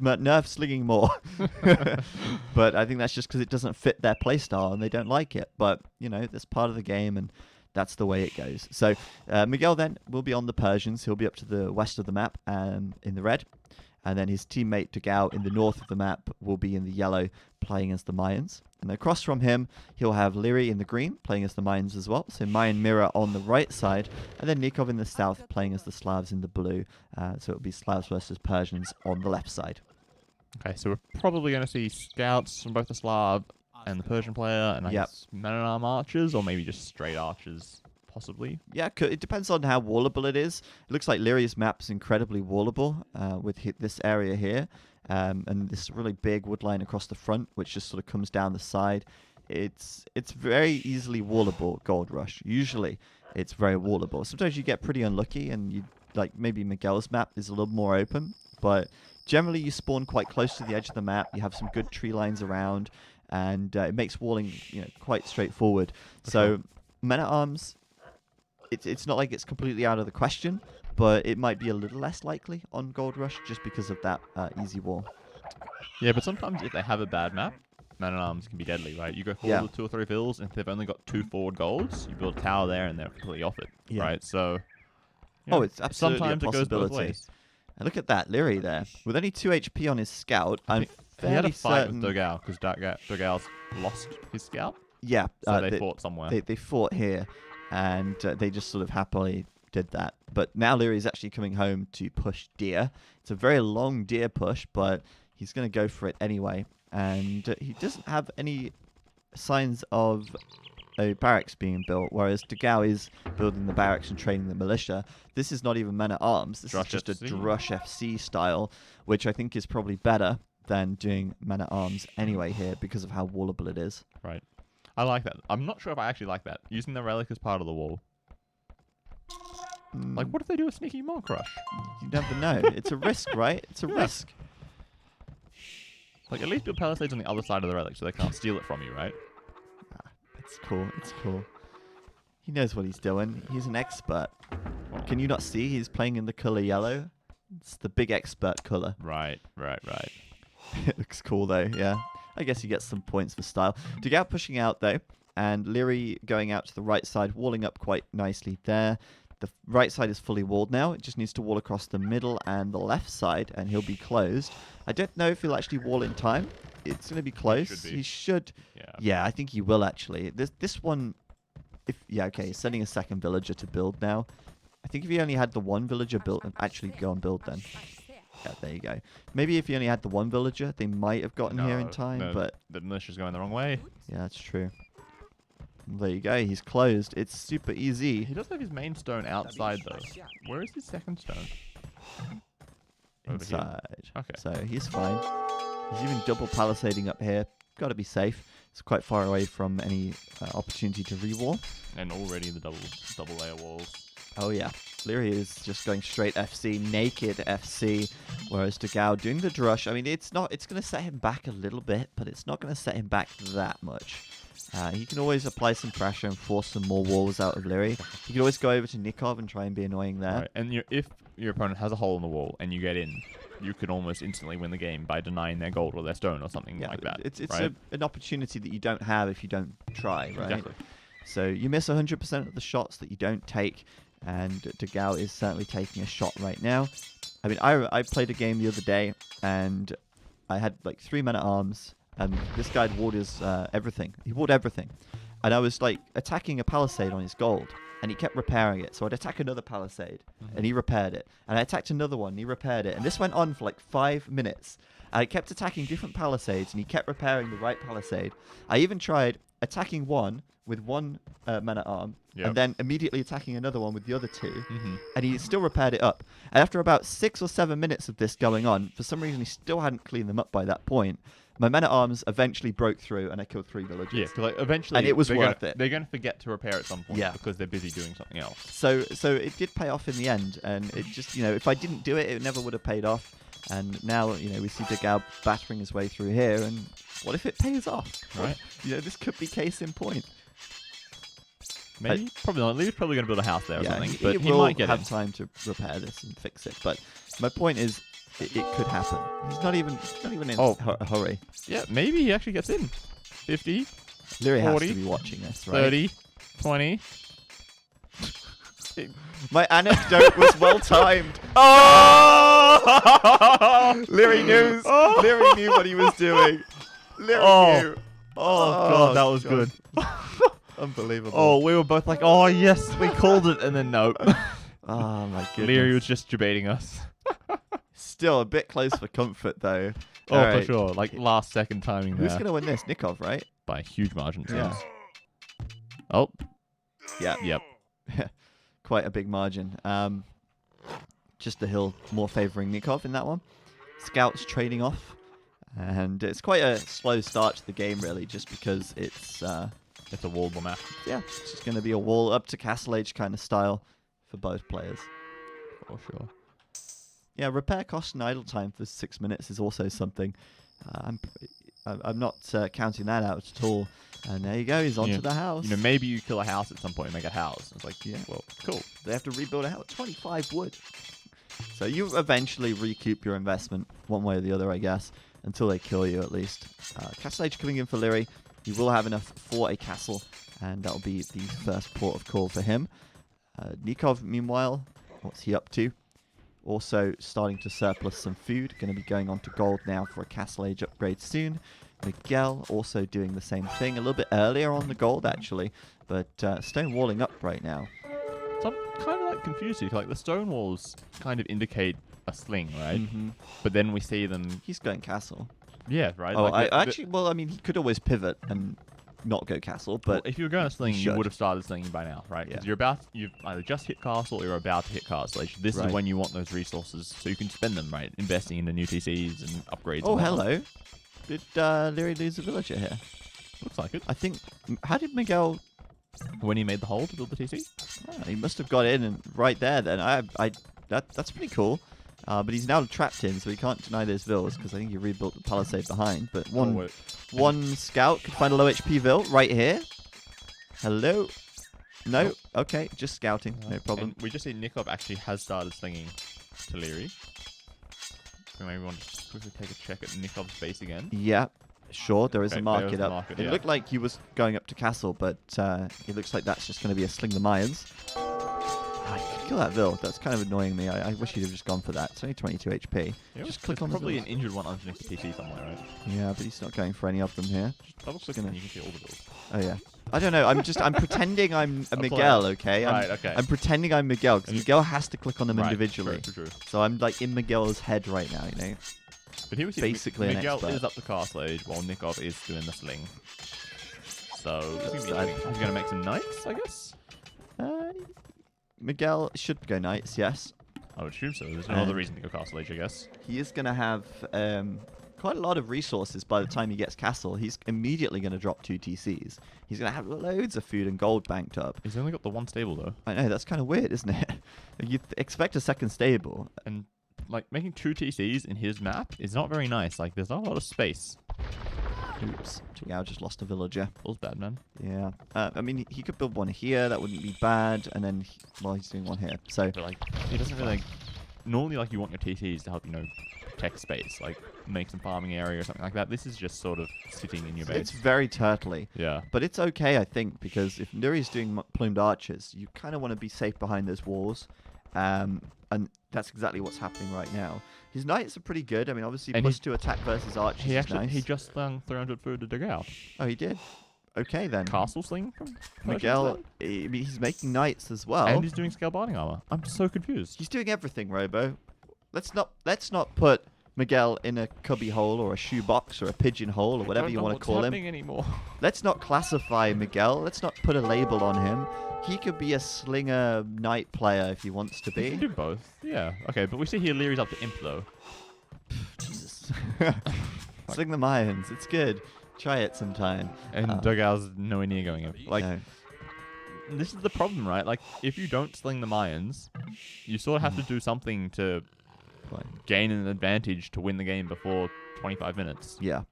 nerf slinging more. But I think that's just because it doesn't fit their playstyle and they don't like it. But, that's part of the game, and that's the way it goes. So Miguel then will be on the Persians. He'll be up to the west of the map in the red. And then his teammate Dugao in the north of the map will be in the yellow, playing as the Mayans. And across from him, he'll have Liri in the green, playing as the Mayans as well. So Mayan Mirror on the right side. And then Nikov in the south, playing as the Slavs in the blue. So it'll be Slavs versus Persians on the left side. Okay, so we're probably going to see scouts from both the Slav and the Persian player, and I guess man-at-arm archers, or maybe just straight archers, possibly. Yeah, it depends on how wallable it is. It looks like Lyria's map is incredibly wallable with this area here, and this really big wood line across the front, which just sort of comes down the side. It's very easily wallable, Gold Rush. Usually, it's very wallable. Sometimes you get pretty unlucky, and maybe Miguel's map is a little more open, but generally you spawn quite close to the edge of the map. You have some good tree lines around, and it makes walling quite straightforward. So men-at-arms, it's not like it's completely out of the question, but it might be a little less likely on Gold Rush just because of that easy wall. Yeah, but sometimes if they have a bad map, man-at-arms can be deadly, right? You go forward with 2 or 3 fills, and if they've only got 2 forward golds, you build a tower there, and they're completely off it, right? So, it's absolutely sometimes a it goes both possibility. ways. And look at that, Liri there. With only 2 HP on his scout, I'm He had a fairly fight certain... with Dugao, because Dugao's lost his scout, Yeah. so they fought somewhere. They fought here, and they just sort of happily did that. But now Liri's actually coming home to push deer. It's a very long deer push, but he's going to go for it anyway. And he doesn't have any signs of a barracks being built, whereas Dugao is building the barracks and training the militia. This is not even men-at-arms. This is just a Drush FC style, which I think is probably better than doing men-at-arms anyway here because of how wallable it is. Right. I like that. I'm not sure if I actually like that. Using the relic as part of the wall. Like, what if they do a sneaky mock rush? You never know. It's a risk, right? It's a risk. Like, at least build palisades on the other side of the relic so they can't steal it from you, right? It's cool. It's cool. He knows what he's doing. He's an expert. Can you not see he's playing in the color yellow? It's the big expert color. Right. It looks cool, though, yeah. I guess he gets some points for style. Dugao pushing out, though, and Liri going out to the right side, walling up quite nicely there. The right side is fully walled now. It just needs to wall across the middle and the left side, and he'll be closed. I don't know if he'll actually wall in time. It's going to be close. He should. Yeah, I think he will, actually. This one, he's sending a second villager to build now. I think if he only had the one villager built, actually go and build then. Yeah, there you go. Maybe if he only had the one villager, they might have gotten here in time, but... The militia's going the wrong way. Yeah, that's true. There you go. He's closed. It's super easy. He does have his main stone outside, though. Where is his second stone? Inside. Okay. So he's fine. He's even double palisading up here. Got to be safe. It's quite far away from any opportunity to re-wall. And already the double layer walls. Oh yeah. Liri is just going straight FC, naked FC, whereas Dugao doing the drush. I mean, it's going to set him back a little bit, but it's not going to set him back that much. He can always apply some pressure and force some more walls out of Liri. He can always go over to Nikov and try and be annoying there. Right. And if your opponent has a hole in the wall and you get in, you can almost instantly win the game by denying their gold or their stone or something like that. It's right? an opportunity that you don't have if you don't try, right? Exactly. So you miss 100% of the shots that you don't take, and Dugao is certainly taking a shot right now. I mean, I played a game the other day, and I had like 3 men-at-arms, and this guy had walled his everything. He walled everything. And I was like attacking a palisade on his gold, and he kept repairing it. So I'd attack another palisade, and he repaired it. And I attacked another one, and he repaired it. And this went on for like 5 minutes. I kept attacking different palisades, and he kept repairing the right palisade. I even tried attacking one with one man-at-arm, and then immediately attacking another one with the other 2, and he still repaired it up. And after about 6 or 7 minutes of this going on, for some reason he still hadn't cleaned them up by that point. My men-at-arms eventually broke through, and I killed 3 villagers. Yeah, because like, eventually... And it was worth it. They're going to forget to repair at some point because they're busy doing something else. So it did pay off in the end, and it just, if I didn't do it, it never would have paid off. And now, we see Degao battering his way through here, and what if it pays off? Right. This could be case in point. Maybe, probably not. Lee's probably going to build a house there or something, but he will might get have time to repair this and fix it. But my point is, it could happen. He's not even in a hurry. Yeah, maybe he actually gets in. 50, Leary 40, has to be watching this, right? 30, 20. My anecdote was well timed. Oh! Leary knew. Leary knew what he was doing. Leary knew. Oh god, that was good. Unbelievable. Oh, we were both like, oh yes, we called it, and then nope. Oh my goodness. Leary was just debating us. Still a bit close for comfort though. Oh, All right. for sure. Like last second timing there. Who's gonna win this? Nikov, right? By a huge margin, it seems. Yeah. Oh. Yeah. Yep. Quite a big margin. Just the hill more favouring Nikov in that one. Scouts trading off. And it's quite a slow start to the game, really, just because it's a wallable map. Yeah, it's just going to be a wall up to Castle Age kind of style for both players. For sure. Yeah, repair cost and idle time for 6 minutes is also something. I'm not counting that out at all. And there you go, he's onto the house. Maybe you kill a house at some point and make a house. It's like, yeah, well, cool. They have to rebuild a house. 25 wood. So you eventually recoup your investment one way or the other, I guess, until they kill you at least. Castle Age coming in for Leary. He will have enough for a castle, and that'll be the first port of call for him. Nikov, meanwhile, what's he up to? Also starting to surplus some food. Going to be going on to gold now for a Castle Age upgrade soon. Miguel also doing the same thing. A little bit earlier on the gold, actually. But stone walling up right now. So I'm kind of like confused here. Like the stone walls kind of indicate a sling, right? Mm-hmm. But then we see them... He's going castle. Yeah, right? Oh, like actually, well, I mean, he could always pivot and not go castle, but... Well, if you were going to sling, you would have started slinging by now, right? Because you've either just hit castle or you're about to hit castle. This is when you want those resources so you can spend them, right? Investing into new TCs and upgrades. Oh, hello. Did Leary lose a villager here? Looks like it. I think... How did Miguel... When he made the hole to build the TC? Oh, he must have got in and right there then. That's pretty cool. But he's now trapped in, so he can't deny those vills, because I think he rebuilt the palisade behind. But one scout could find a low HP vill right here. Hello? No? Okay, just scouting. No problem. And we just see Nikov actually has started slinging to Leary. So maybe we want to quickly take a check at Nikov's base again. Yeah, sure. There is a market up. Market, it looked like he was going up to castle, but it looks like that's just going to be a sling the Mayans. I could kill that Vill. That's kind of annoying me. I wish he'd have just gone for that. It's only 22 HP. Yeah, just click on probably the an injured one underneath the TC somewhere, right? Yeah, but he's not going for any of them here. Just double click and you can see all the bills. Oh yeah. I don't know. I'm pretending I'm a Miguel, okay? I'm pretending I'm Miguel, because Miguel has to click on them individually. True. So I'm like in Miguel's head right now, you know? But here we see basically Miguel an expert. is up to Castle Age while Nikov is doing the sling. So he's going to make some knights, I guess? Miguel should go knights, yes. I would assume so. There's no other reason to go Castle Age, I guess. He is going to have quite a lot of resources by the time he gets castle. He's immediately going to drop 2 TCs. He's going to have loads of food and gold banked up. He's only got the one stable, though. I know, that's kind of weird, isn't it? You'd expect a second stable. And like making 2 TCs in his map is not very nice. Like there's not a lot of space. Oops. Yeah, I just lost a villager. Feels bad, man. Yeah. I mean, he could build one here. That wouldn't be bad. And then, he's doing one here. So, but like, he doesn't really. Normally, like you want your TCs to help, protect space, like make some farming area or something like that. This is just sort of sitting in your base. It's very turtly. Yeah. But it's okay, I think, because if Nuri's doing plumed archers, you kind of want to be safe behind those walls. and that's exactly what's happening right now. His knights are pretty good. I mean, obviously, And plus 2 attack versus archers He is nice. he just slung 300 food to Dogao. Oh, he did? Okay, then. Castle sling from Miguel, Persians he's making knights as well. then? And he's doing scale binding armor. I'm so confused. He's doing everything, Robo. Let's not put Miguel in a cubby hole or a shoe box or a pigeon hole or whatever you want to call him. Anymore. Let's not classify Miguel. Let's not put a label on him. He could be a slinger knight player if he wants to He can be. do both. Yeah. Okay, but we see here Leary's up to imp though. Jesus. Sling the Mayans. It's good. Try it sometime. And Dogao's nowhere near going imp. Like, No. this is the problem, right? Like, if you don't sling the Mayans, you sort of have to do something to gain an advantage to win the game before 25 minutes. Yeah.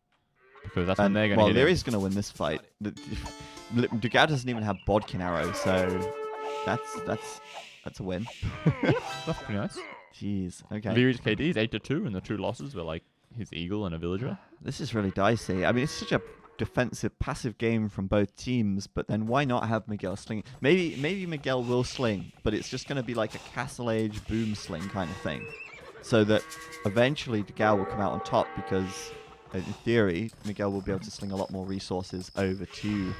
Because that's when they're going to well, hit Leary's going to win this fight. Dugao doesn't even have bodkin arrow, so that's a win. That's pretty nice. Jeez. Okay. Leary's KD is 8-2, and the 2 losses were like his eagle and a villager. This is really dicey. I mean, it's such a defensive, passive game from both teams, but then why not have Miguel sling? Maybe Miguel will sling, but it's just going to be like a Castle Age boom sling kind of thing, so that eventually Dugao will come out on top because, in theory, Miguel will be able to sling a lot more resources over to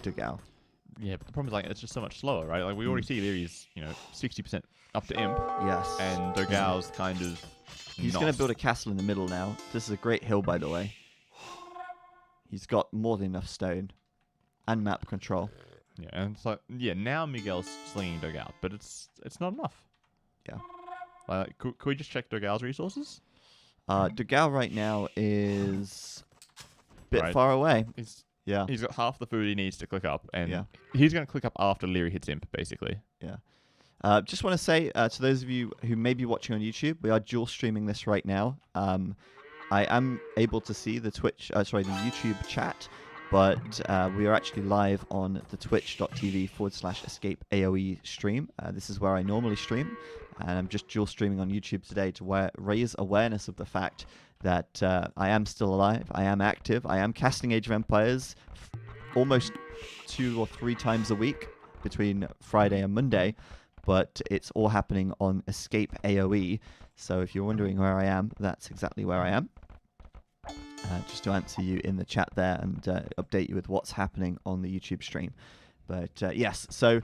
Dugao. Yeah, but the problem is like it's just so much slower, right? Like we already see Leary's 60% up to imp, Yes. and Dogao's kind of. He's going to build a castle in the middle now. This is a great hill, by the way. He's got more than enough stone and map control. Yeah, and it's like now Miguel's slinging Dogao, but it's not enough. Yeah. Like, could we just check Dogao's resources? Dugao right now is a bit Right. far away. He's Yeah. got half the food he needs to click up, and Yeah. he's going to click up after Leary hits imp, basically. Yeah. Just want to say to those of you who may be watching on YouTube, we are dual streaming this right now. I am able to see the the YouTube chat, but we are actually live on the twitch.tv/EscapeAoE stream. This is where I normally stream, and I'm just dual streaming on YouTube today to raise awareness of the fact that I am still alive, I am active, I am casting Age of Empires almost 2 or 3 times a week between Friday and Monday. But it's all happening on EscapeAoE. So if you're wondering where I am, that's exactly where I am. Just to answer you in the chat there and update you with what's happening on the YouTube stream. But yes, so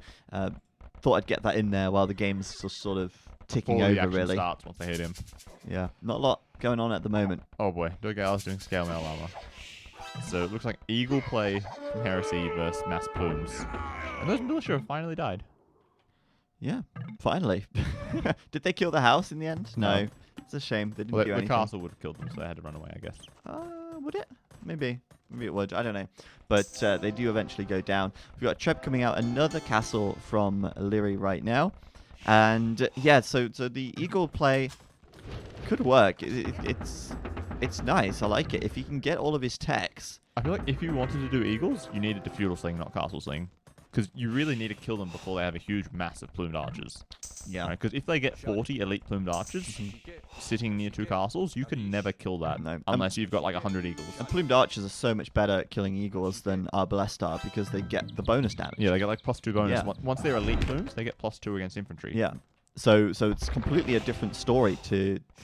thought I'd get that in there while the game's sort of ticking Before the over, action really. starts once they hit him. Yeah, not a lot going on at the moment. Oh boy, Dogao's doing scale mail armor. So it looks like Eagle play from Heresy versus Mass Plumes. And those militia have finally died. Yeah, finally. Did they kill the house in the end? No. It's a shame. They didn't Well, do the anything. castle would have killed them, so they had to run away, I guess. Would it? Maybe. Maybe it would. I don't know. But they do eventually go down. We've got Treb coming out. Another castle from Leary right now. And yeah, so the Eagle play could work. It's nice. I like it. If you can get all of his techs. I feel like if you wanted to do Eagles, you needed to feudal sling, not castle sling. Because you really need to kill them before they have a huge mass of plumed archers. Yeah. Because if they get 40 elite plumed archers sitting near 2 castles, you can never kill that. No. Unless you've got like 100 eagles. And plumed archers are so much better at killing eagles than Arbalestar because they get the bonus damage. Yeah, they get like +2 bonus. Yeah. Once they're elite plumes, they get +2 against infantry. Yeah. So it's completely a different story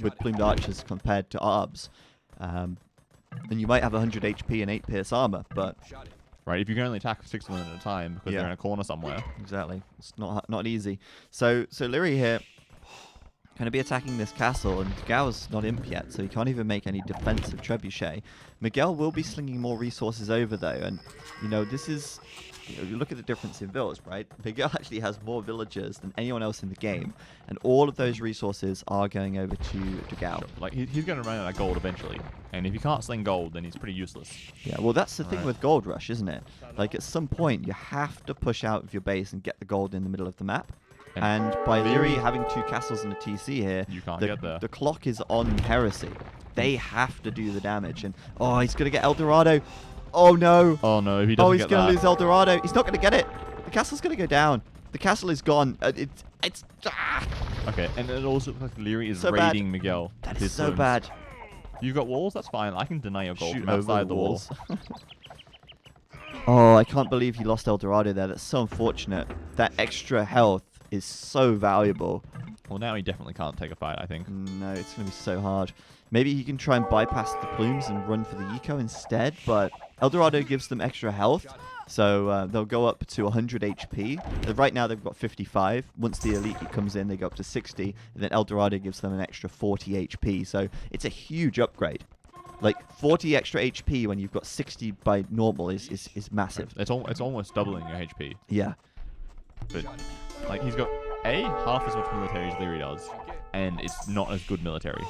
with plumed archers compared to Arbs. And you might have 100 HP and 8 pierce armor, but Right, if you can only attack 6 of them at a time because they're in a corner somewhere. exactly, it's not easy. So Leary here going to be attacking this castle, and Gao's not imp yet, so he can't even make any defensive trebuchet. Miguel will be slinging more resources over though, and this is. You look at the difference in villas, right? Miguel actually has more villagers than anyone else in the game, and all of those resources are going over to Gao. Sure. Like he's going to run out of gold eventually, and if he can't sling gold, then he's pretty useless. Yeah, well, that's the thing Right. with Gold Rush, isn't it? Like, at some point, you have to push out of your base and get the gold in the middle of the map. And by Leary having 2 castles and a TC here, You can't get there. the clock is on Heresy. They have to do the damage. And, he's going to get El Dorado. Oh, no. Oh no, if he doesn't Oh, he's get going that. to lose El Dorado. He's not going to get it. The castle's going to go down. The castle is gone. It's Okay, and it also looks like Leary is So bad. raiding Miguel. That with is so plumes. bad. You've got walls, that's fine. I can deny your gold Shoot from outside the walls. Oh, I can't believe he lost El Dorado there. That's so unfortunate. That extra health is so valuable. Well, now he definitely can't take a fight, I think. No, it's going to be so hard. Maybe he can try and bypass the plumes and run for the eco instead, but Eldorado gives them extra health, so they'll go up to 100 HP. Right now they've got 55. Once the elite comes in, they go up to 60, and then Eldorado gives them an extra 40 HP, so it's a huge upgrade. Like 40 extra HP when you've got 60 by normal is massive. It's almost doubling your HP. Yeah. But like he's got half as much military as Leary does, and it's not as good military.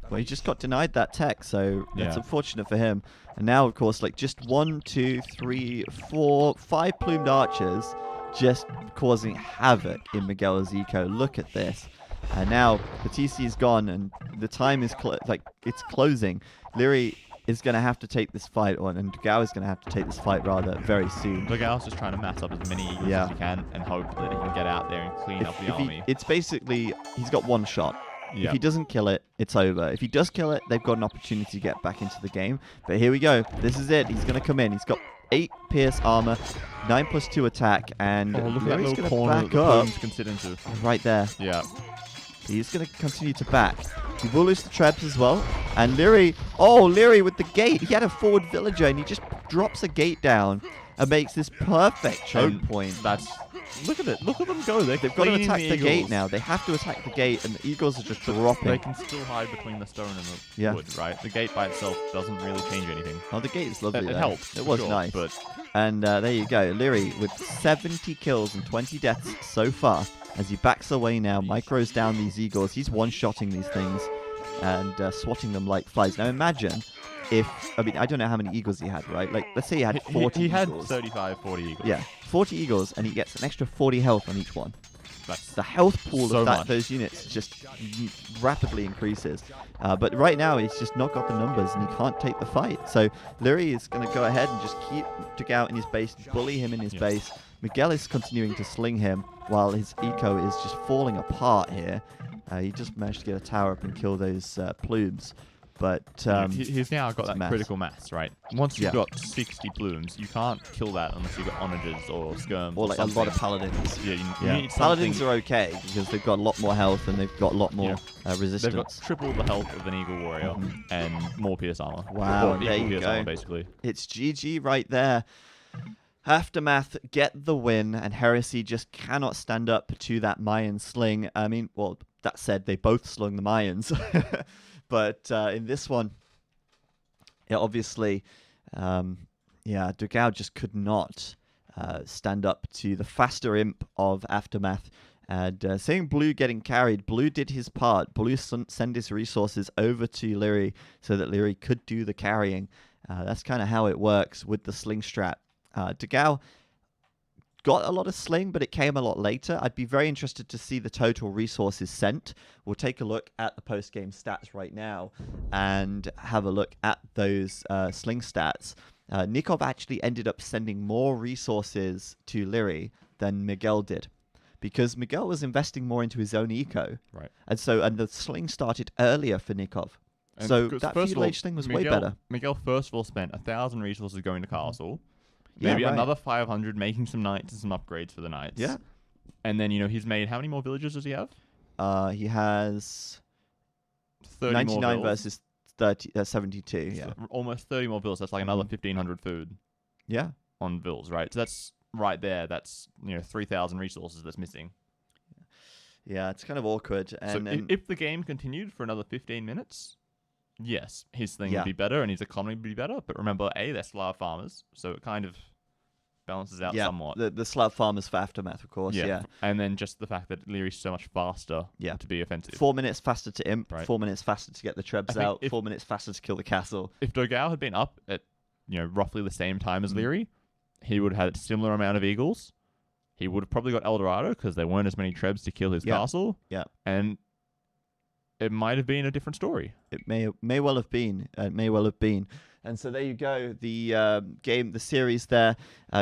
Well, he just got denied that tech, so that's Yeah. unfortunate for him. And now, of course, like just 1, 2, 3, 4, 5 plumed archers just causing havoc in Miguel's eco. Look at this. And now the TC is gone, and the time is it's closing. Leary is going to have to take this fight, and Dugao is going to have to take this fight rather very soon. Dugao's just trying to mass up as many eagles as he can and hope that he can get out there and clean up the army. It's basically he's got one shot. Yeah. If he doesn't kill it, it's over. If he does kill it, they've got an opportunity to get back into the game. But here we go. This is it. He's going to come in. He's got 8 pierce armor, 9+2 attack, and look at that Leary's little going to corner that back the up plumes can sit into. right there. Yeah. He's going to continue to back. He will lose the trebs as well. And Leary with the gate. He had a forward villager, and he just drops a gate down and makes this perfect choke point. Look at it. Look at them go. They've got to attack the gate now. They have to attack the gate, and the eagles are just dropping. They can still hide between the stone and the wood, right? The gate by itself doesn't really change anything. Oh, the gate is lovely. It helps. It was nice. But and there you go. Leary with 70 kills and 20 deaths so far. As he backs away now, micros down these eagles. He's one-shotting these things and swatting them like flies. Now imagine if, I don't know how many eagles he had, right? Like, let's say he had 40 He had eagles. 35, 40 eagles. Yeah, 40 eagles, and he gets an extra 40 health on each one. That's The health pool so of much. those units just rapidly increases. But right now, he's just not got the numbers, and he can't take the fight. So Leary is going to go ahead and just keep Dugao in his base, bully him in his base. Miguel is continuing to sling him, while his eco is just falling apart here. He just managed to get a tower up and kill those plumes. But he's now got that critical mass, right? Once you've Yeah. got 60 plumes, you can't kill that unless you've got onagers or skirms or like something. a lot of paladins. Yeah, you need Paladins something. are okay because they've got a lot more health and they've got a lot more They've resistance. got triple the health of an eagle warrior and more pierce armor. Wow, Or there equal you pierce go. armor, basically. It's GG right there. Aftermath get the win, and Heresy just cannot stand up to that Mayan sling. I mean, well, that said, they both slung the Mayans. But in this one, obviously, Dugao just could not stand up to the faster imp of Aftermath. And seeing Blue getting carried, Blue did his part. Blue sent his resources over to Leary so that Leary could do the carrying. That's kind of how it works with the sling strat. Dugao got a lot of sling, but it came a lot later. I'd be very interested to see the total resources sent. We'll take a look at the post-game stats right now and have a look at those sling stats. Nikov actually ended up sending more resources to Leary than Miguel did, because Miguel was investing more into his own eco. Right. And the sling started earlier for Nikov. And So because that first of feudal all, age thing was way better. Miguel first of all spent 1,000 resources going to castle. Yeah, Maybe right. another 500 making some knights and some upgrades for the knights. Yeah. And then, he's made, how many more villages does he have? He has 30 99 more vills. versus 72. Yeah. So almost 30 more vills. That's like another 1,500 food Yeah. on vills, right? So that's right there. That's, 3,000 resources that's missing. Yeah, it's kind of awkward. So And if the game continued for another 15 minutes, yes, his thing Yeah. would be better and his economy would be better. But remember, they're Slav farmers, so it kind of balances out somewhat. the Slav farmers for Aftermath, of course. Yeah. And then just the fact that Leary's so much faster Yeah. to be offensive. 4 minutes faster to imp, Right. 4 minutes faster to get the I trebs think out, if- 4 minutes faster to kill the castle. If Dogao had been up at roughly the same time as Mm. Leary, he would have had a similar amount of eagles. He would have probably got Eldorado because there weren't as many trebs to kill his castle. Yeah. And it might have been a different story. It may well have been. It may well have been. And so there you go. The the series there,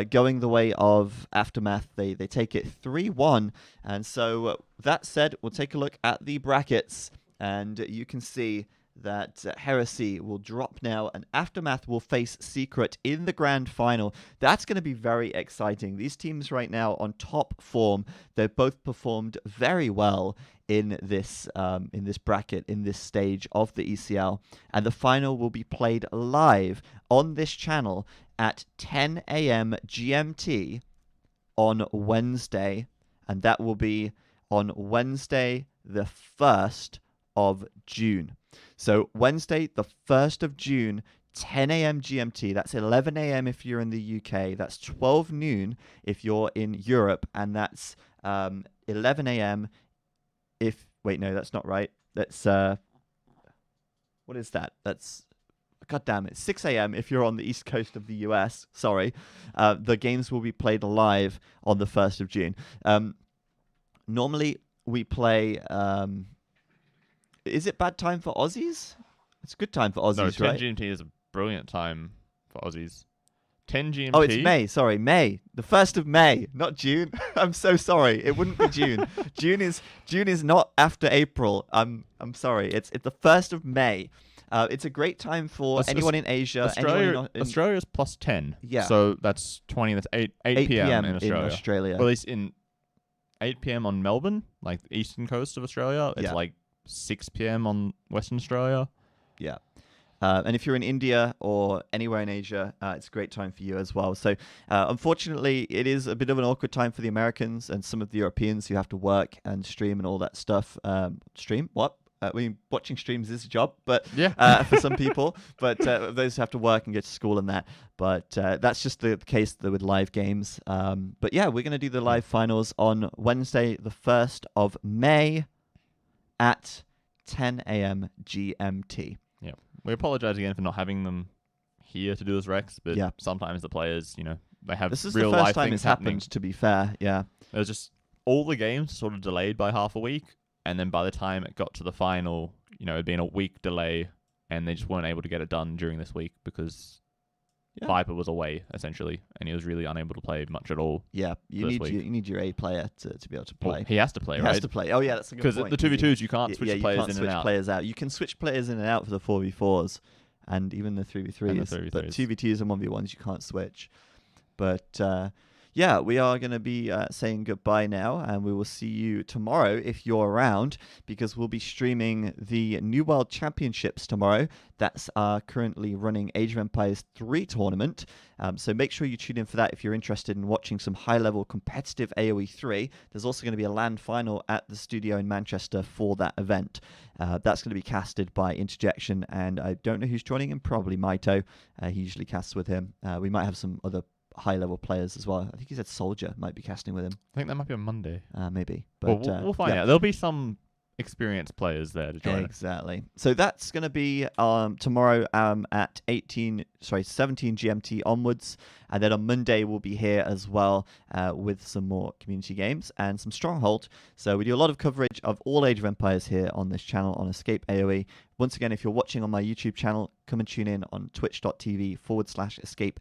going the way of Aftermath. They take it 3-1. And so that said, we'll take a look at the brackets, and you can see that Heresy will drop now, and Aftermath will face Secret in the grand final. That's going to be very exciting. These teams right now on top form. They've both performed very well in this bracket, in this stage of the ECL, and the final will be played live on this channel at 10 a.m. GMT on Wednesday, and that will be on Wednesday the 1st of June. So Wednesday the 1st of June, 10 a.m. GMT. That's 11 a.m. if you're in the UK. That's 12 noon if you're in Europe, and that's 11 a.m. if... Wait, no, that's not right. That's... what is that? That's... God damn it. 6 a.m. if you're on the east coast of the US. Sorry. The games will be played live on the 1st of June. Normally, we play... is it bad time for Aussies? It's a good time for Aussies, No, 10 right? GMT is a brilliant time for Aussies. 10 GMT. Oh, it's May. Sorry, May. The 1st of May, not June. I'm so sorry. It wouldn't be June. June is not after April. I'm sorry. It's the 1st of May. It's a great time for anyone in Asia. Australia's plus 10. Yeah. So that's 20. That's 8 p.m. in Australia. Or at least in 8 p.m. on Melbourne, like the eastern coast of Australia. It's like 6 p.m. on Western Australia. Yeah. And if you're in India or anywhere in Asia, it's a great time for you as well. So unfortunately, it is a bit of an awkward time for the Americans and some of the Europeans who have to work and stream and all that stuff. Stream? What? I mean, watching streams is a job, but for some people. But those who have to work and get to school and that. But that's just the case with live games. But yeah, we're going to do the live finals on Wednesday, the 1st of May at 10 a.m. GMT. Yeah. We apologize again for not having them here to do this Rex, but Yeah. sometimes the players, they have This is real the first life time things it's happening. happened, to be fair. Yeah. There's just all the games sort of delayed by half a week, and then by the time it got to the final, it'd been a week delay, and they just weren't able to get it done during this week because Viper was away, essentially, and he was really unable to play much at all. Yeah, you need your A player to be able to play. Well, he has to play, right? He has to play. Oh, yeah, that's a good point. Because the 2v2s, you can't switch players you can't in switch and out. players out. You can switch players in and out for the 4v4s and even the 3v3s. But 2v2s and 1v1s, you can't switch. But... yeah, we are going to be saying goodbye now, and we will see you tomorrow if you're around, because we'll be streaming the New World Championships tomorrow. That's our currently running Age of Empires 3 tournament. So make sure you tune in for that if you're interested in watching some high-level competitive AoE 3. There's also going to be a LAN final at the studio in Manchester for that event. That's going to be casted by Interjection, and I don't know who's joining him, probably Maito. He usually casts with him. We might have some other high-level players as well. I think he said Soldier might be casting with him. I think that might be on Monday. Maybe. But we'll find out. There'll be some experienced players there to join. Exactly. So that's going to be tomorrow at 17 GMT onwards. And then on Monday, we'll be here as well with some more community games and some Stronghold. So we do a lot of coverage of all Age of Empires here on this channel on EscapeAoE. Once again, if you're watching on my YouTube channel, come and tune in on twitch.tv/EscapeAoE.